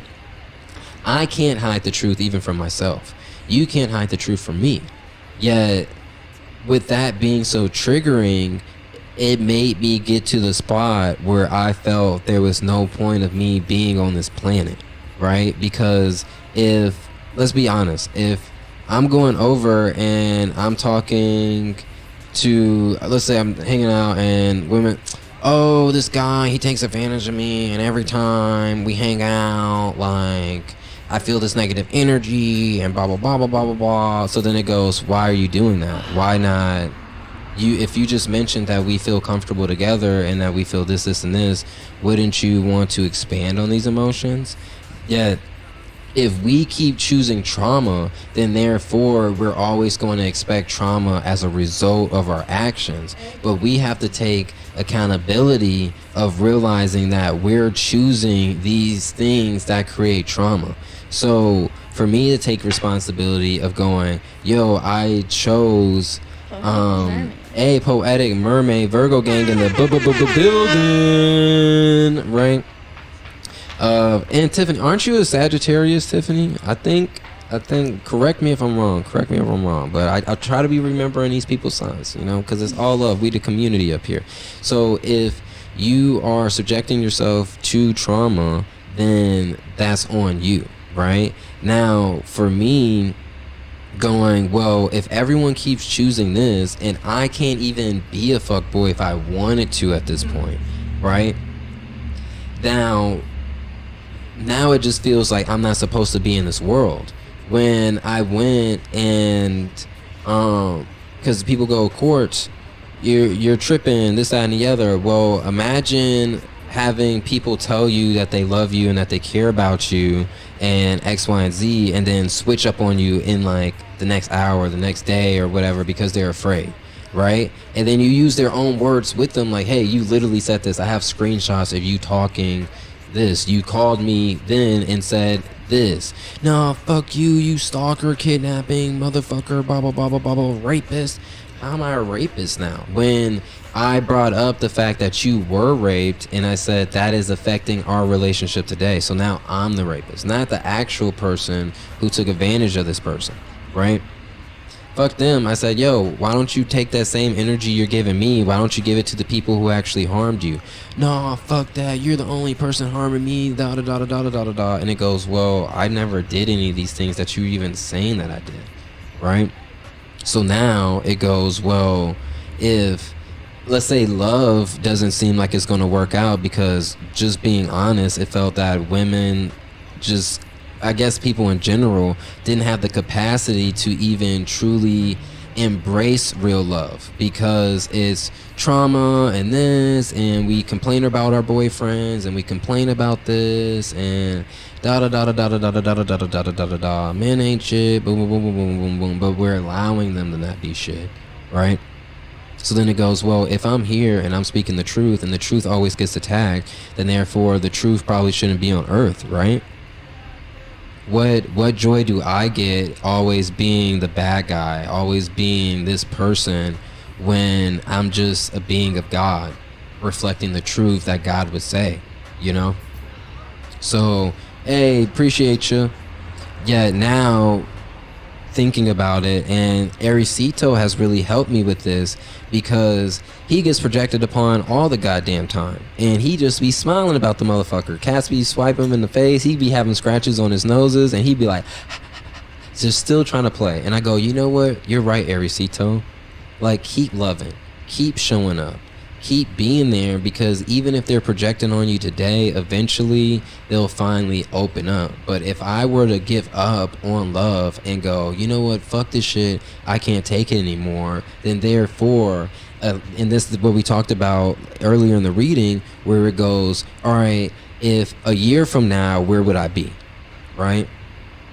I can't hide the truth even from myself. You can't hide the truth from me. Yet, with that being so triggering, it made me get to the spot where I felt there was no point of me being on this planet, right? Because if, let's be honest, if I'm going over and I'm talking to, let's say I'm hanging out and women, oh, this guy, he takes advantage of me, and every time we hang out, like, I feel this negative energy and blah, blah, blah, blah, blah, blah, blah. So then it goes, why are you doing that? Why not? If you just mentioned that we feel comfortable together and that we feel this, and this, wouldn't you want to expand on these emotions? Yet, if we keep choosing trauma, then therefore we're always going to expect trauma as a result of our actions. But we have to take accountability of realizing that we're choosing these things that create trauma. So for me to take responsibility of going, yo, I chose a poetic mermaid Virgo gang in the building, right? And Tiffany, aren't you a Sagittarius, Tiffany? I think, correct me if I'm wrong, but I try to be remembering these people's signs, you know, because it's all love. We the community up here. So if you are subjecting yourself to trauma, then that's on you, right? Now, for me, going, well, if everyone keeps choosing this, and I can't even be a fuckboy if I wanted to at this point, right? Now it just feels like I'm not supposed to be in this world. When I went and because people go, Quartz, you're tripping, this, that, and the other. Well, imagine having people tell you that they love you and that they care about you and X, Y, and Z, and then switch up on you in like the next hour or the next day or whatever because they're afraid, right? And then you use their own words with them, like, hey, you literally said this. I have screenshots of you talking this. You called me then and said this. No, fuck you, you stalker, kidnapping, motherfucker, blah, blah, blah, blah, blah, blah, rapist. How am I a rapist now? When I brought up the fact that you were raped and I said that is affecting our relationship today. So now I'm the rapist, not the actual person who took advantage of this person, right? Fuck them. I said, yo, why don't you take that same energy you're giving me? Why don't you give it to the people who actually harmed you? No, fuck that. You're the only person harming me, da da da da da da da da. And it goes, well, I never did any of these things that you're even saying that I did, right? So now it goes, well, if let's say love doesn't seem like it's going to work out, because just being honest, it felt that women just, I guess people in general, didn't have the capacity to even truly embrace real love, because it's trauma and this, and we complain about our boyfriends, and we complain about this, and da da da da da da da da da da da da da da da, men ain't shit, boom boom boom boom boom boom boom, but we're allowing them to not be shit, right? So then it goes, well, if I'm here and I'm speaking the truth, and the truth always gets attacked, then therefore the truth probably shouldn't be on earth, right? What joy do I get always being the bad guy, always being this person, when I'm just a being of God, reflecting the truth that God would say, you know? So, hey, appreciate you. Yeah, now thinking about it, and Ericito has really helped me with this, because he gets projected upon all the goddamn time, and he just be smiling about the motherfucker. Cats be swiping him in the face, he be having scratches on his noses, and he be like just still trying to play. And I go, you know what, you're right, Ericito, like, keep loving, keep showing up, keep being there, because even if they're projecting on you today, eventually they'll finally open up. But if I were to give up on love and go, you know what, fuck this shit, I can't take it anymore, then therefore, and this is what we talked about earlier in the reading, where it goes, all right, if a year from now, where would I be, right?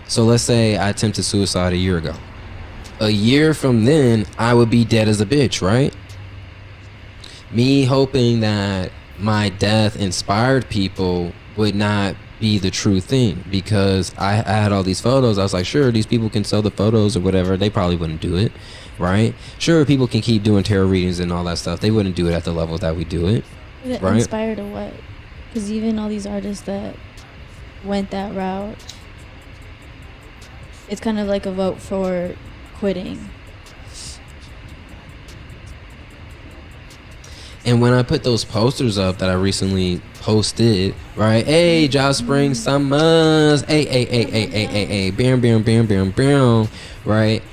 So let's say I attempted suicide a year ago. A year from then, I would be dead as a bitch, right? Me hoping that my death inspired people would not be the true thing, because I had all these photos. I was like, sure, these people can sell the photos or whatever. They probably wouldn't do it, right? Sure, people can keep doing tarot readings and all that stuff. They wouldn't do it at the level that we do it, right? Inspired to what? Because even all these artists that went that route, it's kind of like a vote for quitting. And when I put those posters up that I recently posted, right? Hey, Josh Spring Summers. Hey. Bam. Right?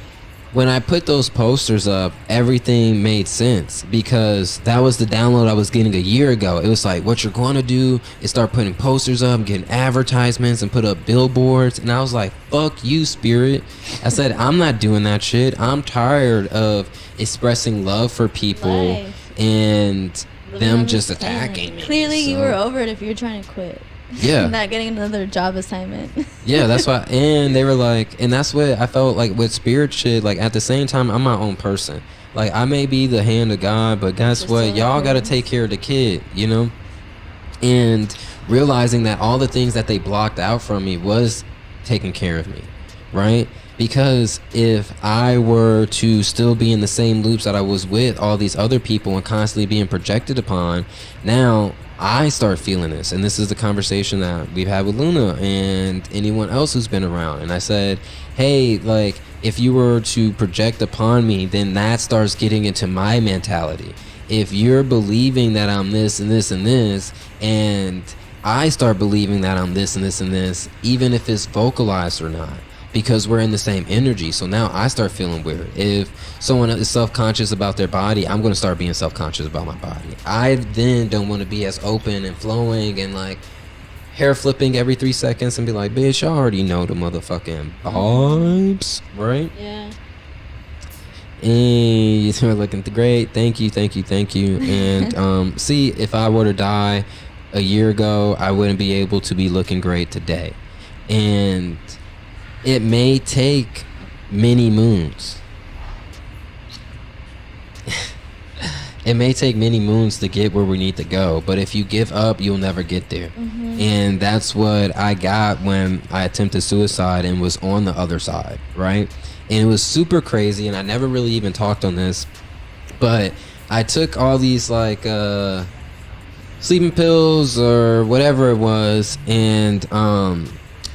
When I put those posters up, everything made sense, because that was the download I was getting a year ago. It was like, what you're going to do is start putting posters up, getting advertisements, and put up billboards. And I was like, fuck you, spirit. I said, I'm not doing that shit. I'm tired of expressing love for people. Life. And them just attacking me. Clearly, so. You were over it if you're trying to quit. Yeah. Not getting another job assignment. Yeah, that's why. And they were like, and that's what I felt like with spirit shit. Like, at the same time, I'm my own person. Like, I may be the hand of God, but guess Just what? Y'all got to take care of the kid, you know? And realizing that all the things that they blocked out from me was taking care of me, right? Because if I were to still be in the same loops that I was with all these other people and constantly being projected upon, now I start feeling this. And this is the conversation that we've had with Luna and anyone else who's been around. And I said, hey, like, if you were to project upon me, then that starts getting into my mentality. If you're believing that I'm this and this and this, and I start believing that I'm this and this and this, even if it's vocalized or not, because we're in the same energy. So now I start feeling weird. If someone is self-conscious about their body, I'm going to start being self-conscious about my body. I then don't want to be as open and flowing and like hair flipping every 3 seconds and be like, bitch, I already know the motherfucking vibes, right? Yeah. And you're looking great. Thank you. And see, if I were to die a year ago, I wouldn't be able to be looking great today. And it may take many moons. It may take many moons to get where we need to go, but if you give up, you'll never get there. Mm-hmm. And that's what I got when I attempted suicide and was on the other side, right? And it was super crazy, and I never really even talked on this, but I took all these like sleeping pills or whatever it was, and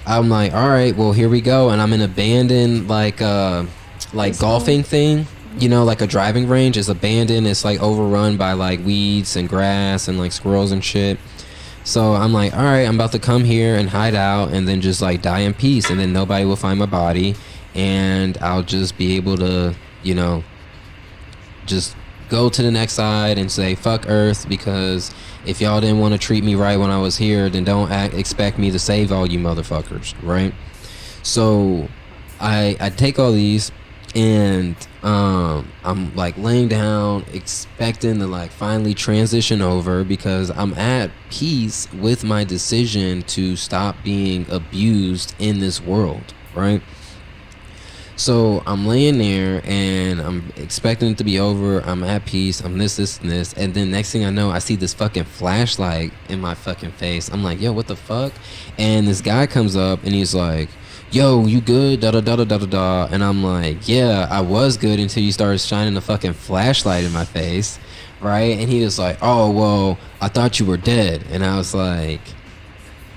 I'm like, all right, well, here we go. And I'm in an abandoned like golfing thing, you know, like a driving range is abandoned. It's like overrun by like weeds and grass and like squirrels and shit. So I'm like, all right, I'm about to come here and hide out and then just like die in peace, and then nobody will find my body, and I'll just be able to, you know, just go to the next side and say fuck Earth, because if y'all didn't want to treat me right when I was here, then don't expect me to save all you motherfuckers, right? So I take all these, and I'm like laying down expecting to like finally transition over, because I'm at peace with my decision to stop being abused in this world, right? So I'm laying there and I'm expecting it to be over. I'm at peace. I'm this, and then next thing I know, I see this fucking flashlight in my fucking face. I'm like, yo, what the fuck? And this guy comes up and he's like, yo, you good? Da da da da da da da. And I'm like, yeah, I was good until you started shining a fucking flashlight in my face, right? And he was like, oh, well, I thought you were dead. And I was like,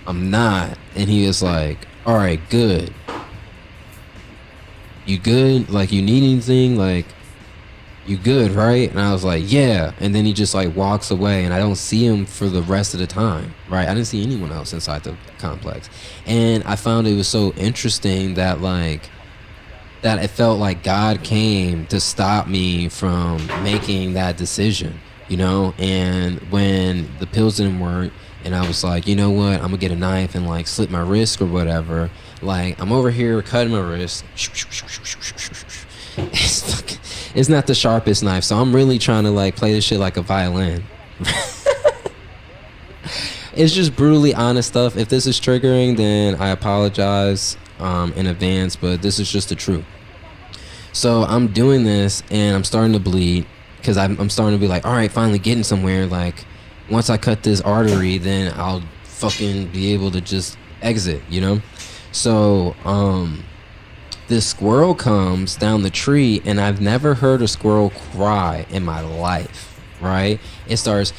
I'm not. And he was like, all right, good. You good? Like, you need anything? Like, you good, right? And I was like, yeah. And then he just like walks away, and I don't see him for the rest of the time, right? I didn't see anyone else inside the complex. And I found it was so interesting that like, that it felt like God came to stop me from making that decision, you know? And when the pills didn't work, and I was like, you know what? I'm gonna get a knife and like slit my wrist or whatever. Like, I'm over here cutting my wrist. It's not the sharpest knife, so I'm really trying to like play this shit like a violin. It's just brutally honest stuff. If this is triggering, then I apologize in advance, but this is just the truth. So I'm doing this and I'm starting to bleed, because I'm starting to be like, all right, finally getting somewhere. Like, once I cut this artery, then I'll fucking be able to just exit, you know? So this squirrel comes down the tree, and I've never heard a squirrel cry in my life, right? It starts,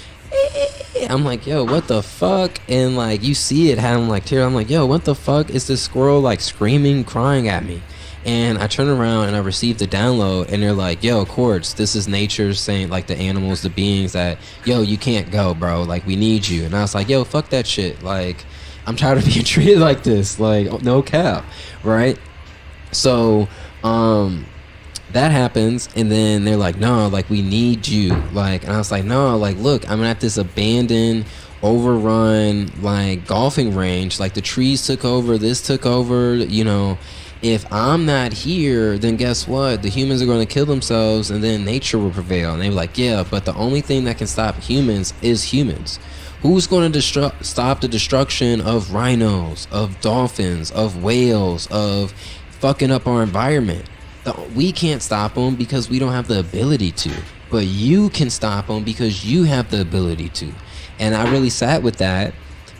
I'm like, yo, what the fuck? And like, you see it having like tears. I'm like, yo, what the fuck is this squirrel like screaming, crying at me? And I turn around and I receive the download, and they're like, yo, Quartz, this is nature saying, like, the animals, the beings, that, yo, you can't go, bro, like, we need you. And I was like, yo, fuck that shit. Like, I'm tired of being treated like this. Like, no cap, right? So that happens, and then they're like, no, like, we need you. Like, and I was like, no, like, look, I'm at this abandoned, overrun, like, golfing range. Like, the trees took over, this took over, you know. If I'm not here, then guess what? The humans are going to kill themselves, and then nature will prevail. And they were like, yeah, but the only thing that can stop humans is humans. Who's going to stop the destruction of rhinos, of dolphins, of whales, of fucking up our environment? We can't stop them because we don't have the ability to. But you can stop them because you have the ability to. And I really sat with that.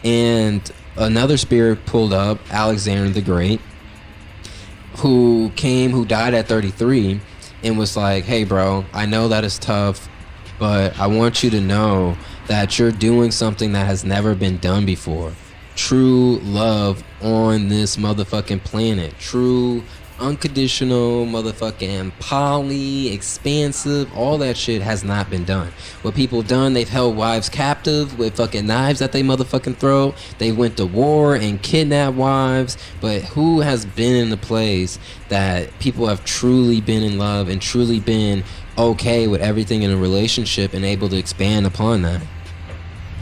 And another spirit pulled up, Alexander the Great, who died at 33, and was like, hey bro, I know that it's tough, but I want you to know that you're doing something that has never been done before. True love on this motherfucking planet. True unconditional motherfucking poly, expansive, all that shit has not been done. What people done, they've held wives captive with fucking knives that they motherfucking throw. They went to war and kidnapped wives. But who has been in the place that people have truly been in love and truly been okay with everything in a relationship and able to expand upon that?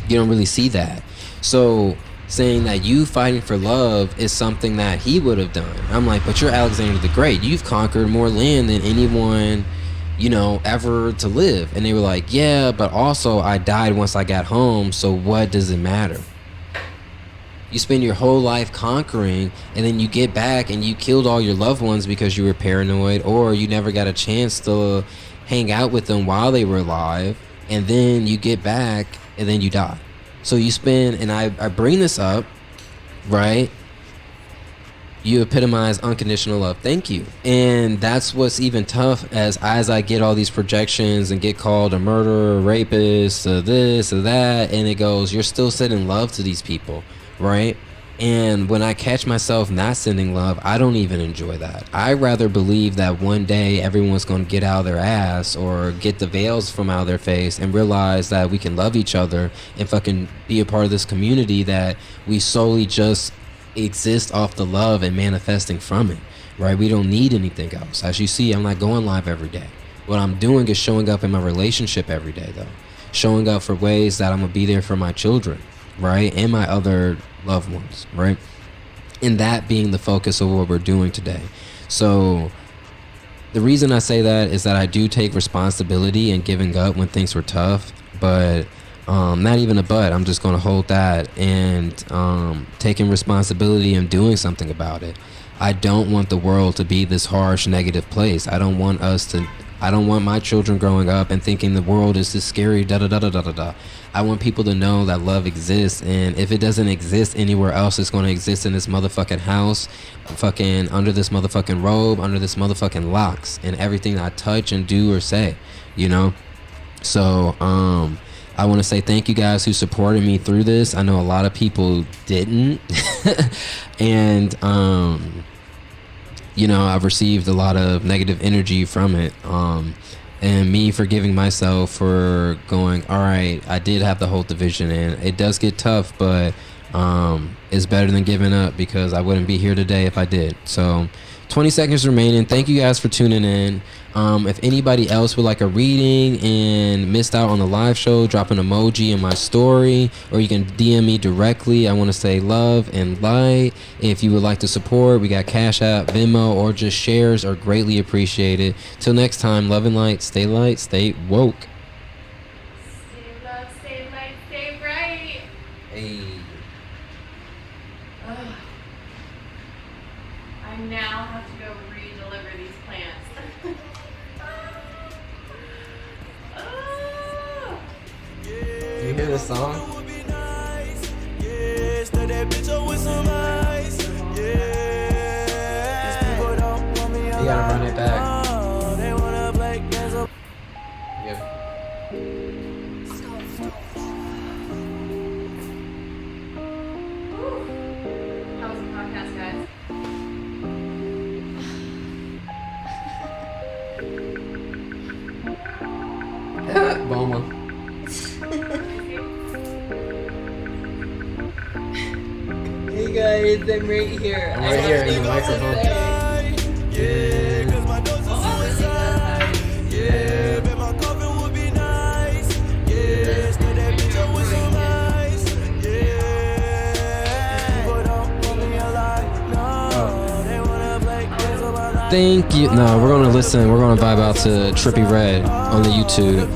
You don't really see that. So saying that you fighting for love is something that he would have done. I'm like, but you're Alexander the Great. You've conquered more land than anyone, you know, ever to live. And they were like, yeah, but also I died once I got home, so what does it matter? You spend your whole life conquering, and then you get back and you killed all your loved ones because you were paranoid, or you never got a chance to hang out with them while they were alive, and then you get back and then you die. So you spend, and I bring this up, right? You epitomize unconditional love. Thank you. And that's what's even tough as I get all these projections and get called a murderer, a rapist, a this, or that. And it goes, you're still sending love to these people, right? And when I catch myself not sending love, I don't even enjoy that. I rather believe that one day everyone's going to get out of their ass or get the veils from out of their face and realize that we can love each other and fucking be a part of this community, that we solely just exist off the love and manifesting from it, right? We don't need anything else. As you see, I'm not going live every day, What I'm doing is showing up in my relationship every day, though. Showing up for ways that I'm going to be there for my children, right? And my other loved ones, right? And that being the focus of what we're doing today. So the reason I say that is that I do take responsibility in giving up when things were tough, but not even a but. I'm just going to hold that and taking responsibility and doing something about it. I don't want the world to be this harsh, negative place. I don't want my children growing up and thinking the world is this scary, da-da-da-da-da-da. I want people to know that love exists, and if it doesn't exist anywhere else, it's going to exist in this motherfucking house, fucking under this motherfucking robe, under this motherfucking locks, and everything I touch and do or say, you know? So, I want to say thank you guys who supported me through this. I know a lot of people didn't. And, you know, I've received a lot of negative energy from it. And me forgiving myself for going, all right, I did have to hold the vision, and it does get tough, but it's better than giving up, because I wouldn't be here today if I did. So 20 seconds remaining. Thank you guys for tuning in. If anybody else would like a reading and missed out on the live show, drop an emoji in my story, or you can DM me directly. I want to say love and light. If you would like to support, we got Cash App, Venmo, or just shares are greatly appreciated. Till next time, love and light, stay woke. Stay love, stay light, stay bright. Hey. Ugh. I now have to go re-deliver these plants. Oh. You hear the song? You gotta run it back. Yep. How was the podcast, guys? Boma. Hey guys, I'm right here. I'm right here in the microphone. Thank you. No, we're gonna listen. We're gonna vibe out to Trippy Red on the YouTube.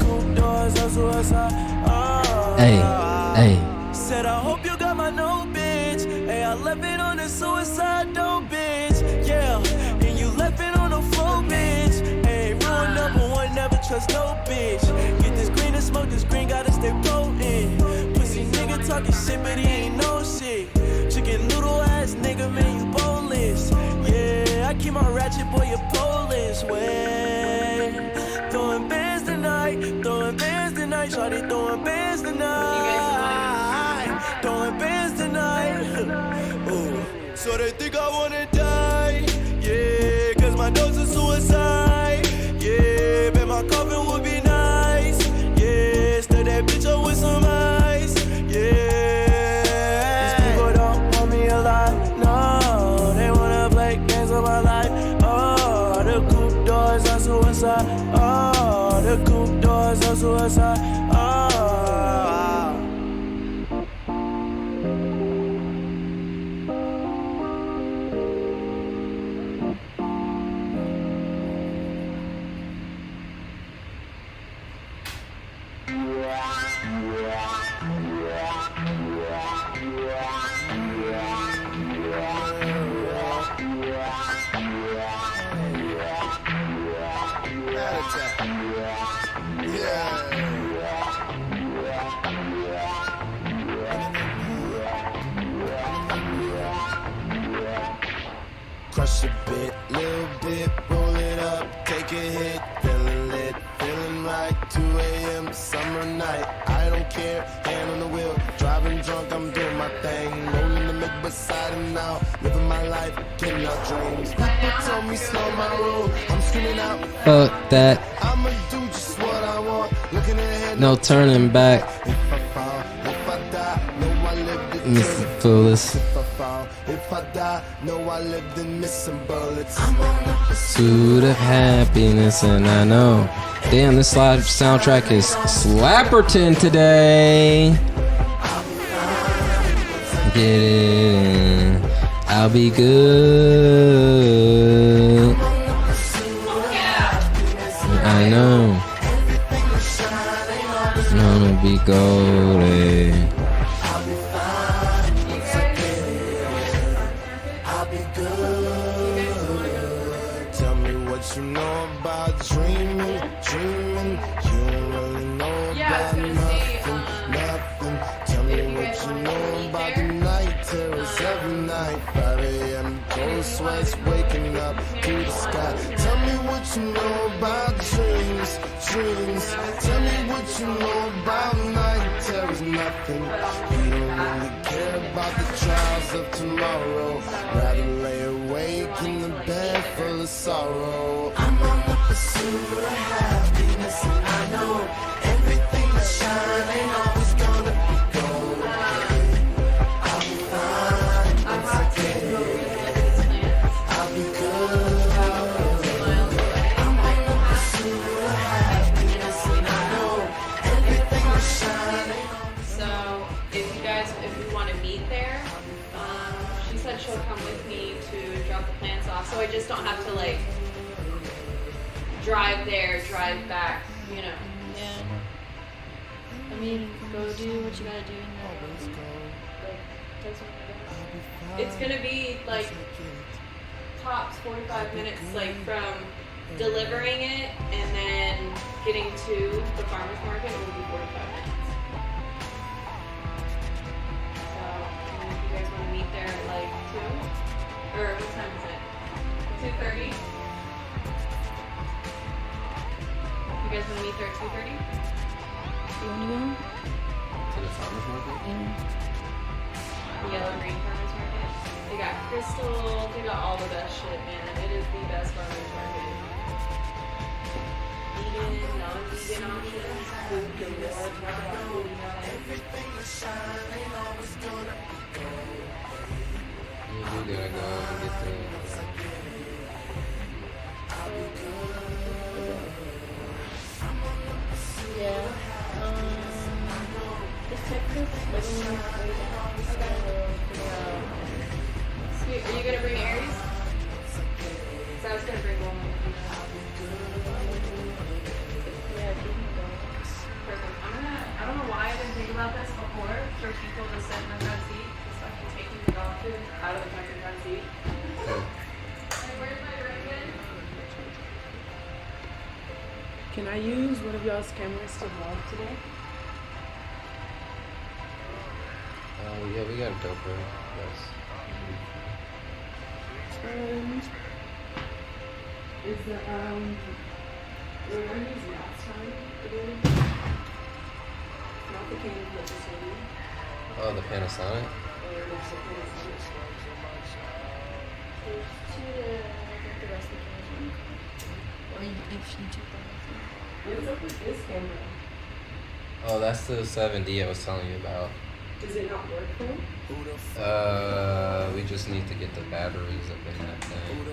Hey, hey. Said I hope you got my no bitch. Hey, I left it on the suicide note, bitch. Yeah, and you left it on the floor, bitch. Hey, rule number one, never trust no bitch. Get this green and smoke this green, gotta stay potent. Pussy nigga talking shit, but he ain't no shit. Chicken noodle ass nigga, man, you boneless. Yeah, I keep my ratchet boy, you Polish way. Throwing bands tonight, shawty throwing bands tonight, throwing bands tonight. Ooh. So they think I wanna die, yeah, cause my dose is suicide, yeah, bet my coffin would be nice, yeah, stir that bitch up with some ice, yeah. These people don't want me alive, no, they wanna play games of my life, oh, the coupe doors are suicide, oh, the coupe doors are suicide, oh. Crush a bit, little bit, roll it up, take a hit, feeling lit, feeling right, 2 a.m. summer night, I don't care, hand on the wheel, driving drunk, I'm doing my thing, rolling the mid beside him now, living my life, getting out dreams, people told me slow my roll, I'm screaming out, Fuck that. I'ma do just what I want, looking ahead, No turning back. if I fall, if I die, know I lived it, Mr. Foolish. if I fall, if if I die, know I lived in missing bullets. Pursuit of happiness, and I know. Damn, this live soundtrack is Slapperton today. Get it in. I'll be good. I know. Gonna be golden. Tell me what you know about dreaming. You don't really know about nothing. Tell me what you know about the night terrors every night. 5 a.m. cold sweats waking up to the sky. Tell me what you know about dreams. Tell me what you know about night terrors. Nothing. You don't really care about the trials of tomorrow. Rather lay awake in the bed full of sorrow. I'm on the pursuit of happiness, and I know everything that shines ain't always gonna be gold. I'll be fine, it's okay. I'll be good. I'm on the pursuit of happiness, and I know everything that shines ain't always. So if you want to meet there, she said she'll come with me to drop the plants off, so I just don't have to like drive there, drive back, you know. Yeah. I mean, go do what you gotta do in Like, text me, I guess. It's gonna be like tops 45 minutes, like from delivering it and then getting to the farmer's market will be 45 minutes. So, if you guys want to meet there at like 2, or what time is it? 2:30? You guys want to meet there at 2:30? You wanna go? To the farmer's market? Yeah. The yellow green farmer's market. They got crystals, they got all the best shit, man. It is the best farmer's market. Vegan, non-vegan options, food, they just talk about food, you know. Everything that shines ain't always gonna be gold. You gotta go and get the. Yeah. Is Texas living way down? Sweet. Are you gonna bring Aries? So I was gonna bring one. Yeah, she can go. Perfect. I don't know why I didn't think about this before for people to sit in the front seat. Just fucking taking the dog food out of the fucking front seat. Like, where's my ribbon? Can I use one of y'all's cameras to vlog today? Yeah, we got a GoPro. Yes. Is the we were gonna use last time again? Not the Canon Focus one. Oh, the Panasonic? Or there's a Panasonic. There's 2 to, I think the rest of the cameras. Or if you took that. What's up with this camera? Oh, that's the 7D I was telling you about. Does it not work though? We just need to get the batteries up in that thing.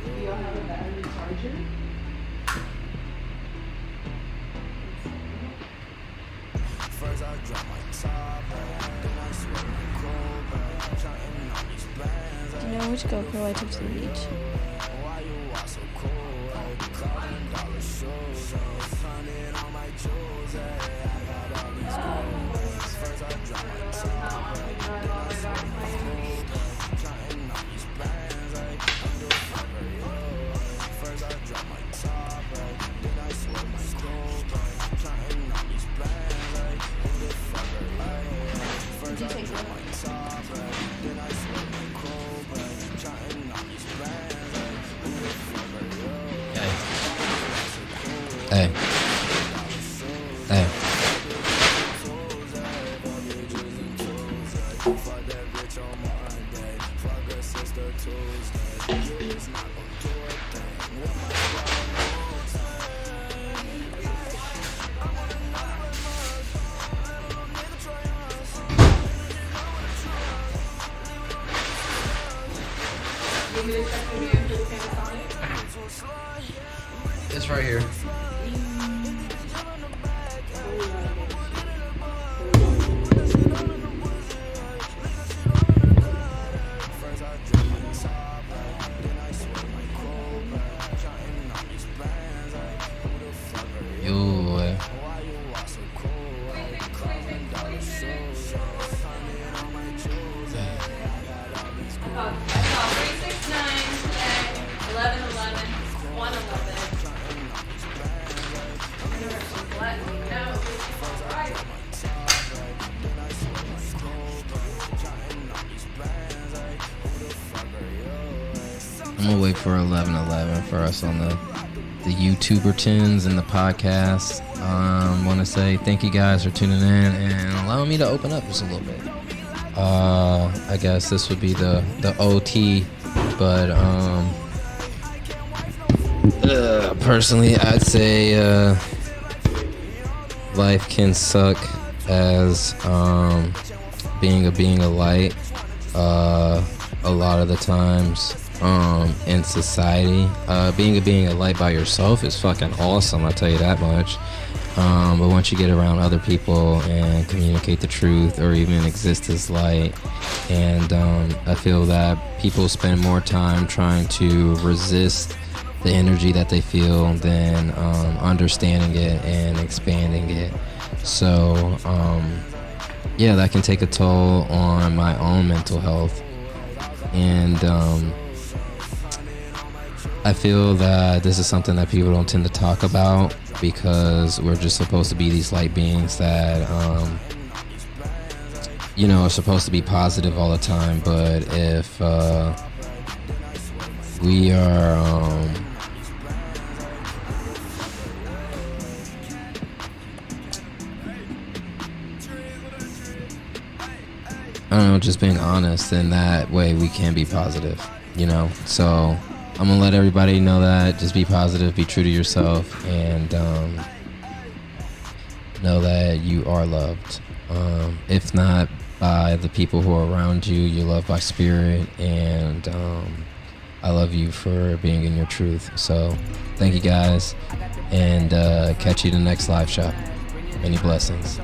Do y'all have a battery charger? First I drop my top, then I swear my cold, trying on these bands. Do you know which GoPro I took to the beach? Why you are so cold? $1,000 shows, 100 on my jewels. I got all these goals. First I drop my top, then I swear my cold, trying on these bands. Who the fuck are you? First I drop my top, then I swear my cold, trying on these bands. Who the fuck are you? First I drop my top, then I swear my cold, trying on these bands. Who the fuck are you? Hey. Hey. It's right here. Yo. I saw 369 today, 1111, 111. Let me know if it's right. I'm gonna wait for 11:11 for us on the YouTuber tins and the podcast. Want to say thank you guys for tuning in and allowing me to open up just a little bit. I guess this would be the OT, but personally, I'd say life can suck as being a light. A lot of the times in society, being a light by yourself is fucking awesome, I'll tell you that much. But once you get around other people and communicate the truth or even exist as light, and I feel that people spend more time trying to resist the energy that they feel than understanding it and expanding it. So yeah, that can take a toll on my own mental health. And I feel that this is something that people don't tend to talk about because we're just supposed to be these light beings that, are supposed to be positive all the time. But if we are I don't know, just being honest, in that way we can be positive, So I'm gonna let everybody know that. Just be positive, be true to yourself, and know that you are loved. If not by the people who are around you, you're loved by spirit, and I love you for being in your truth. So thank you guys, and catch you in the next live shot. Many blessings.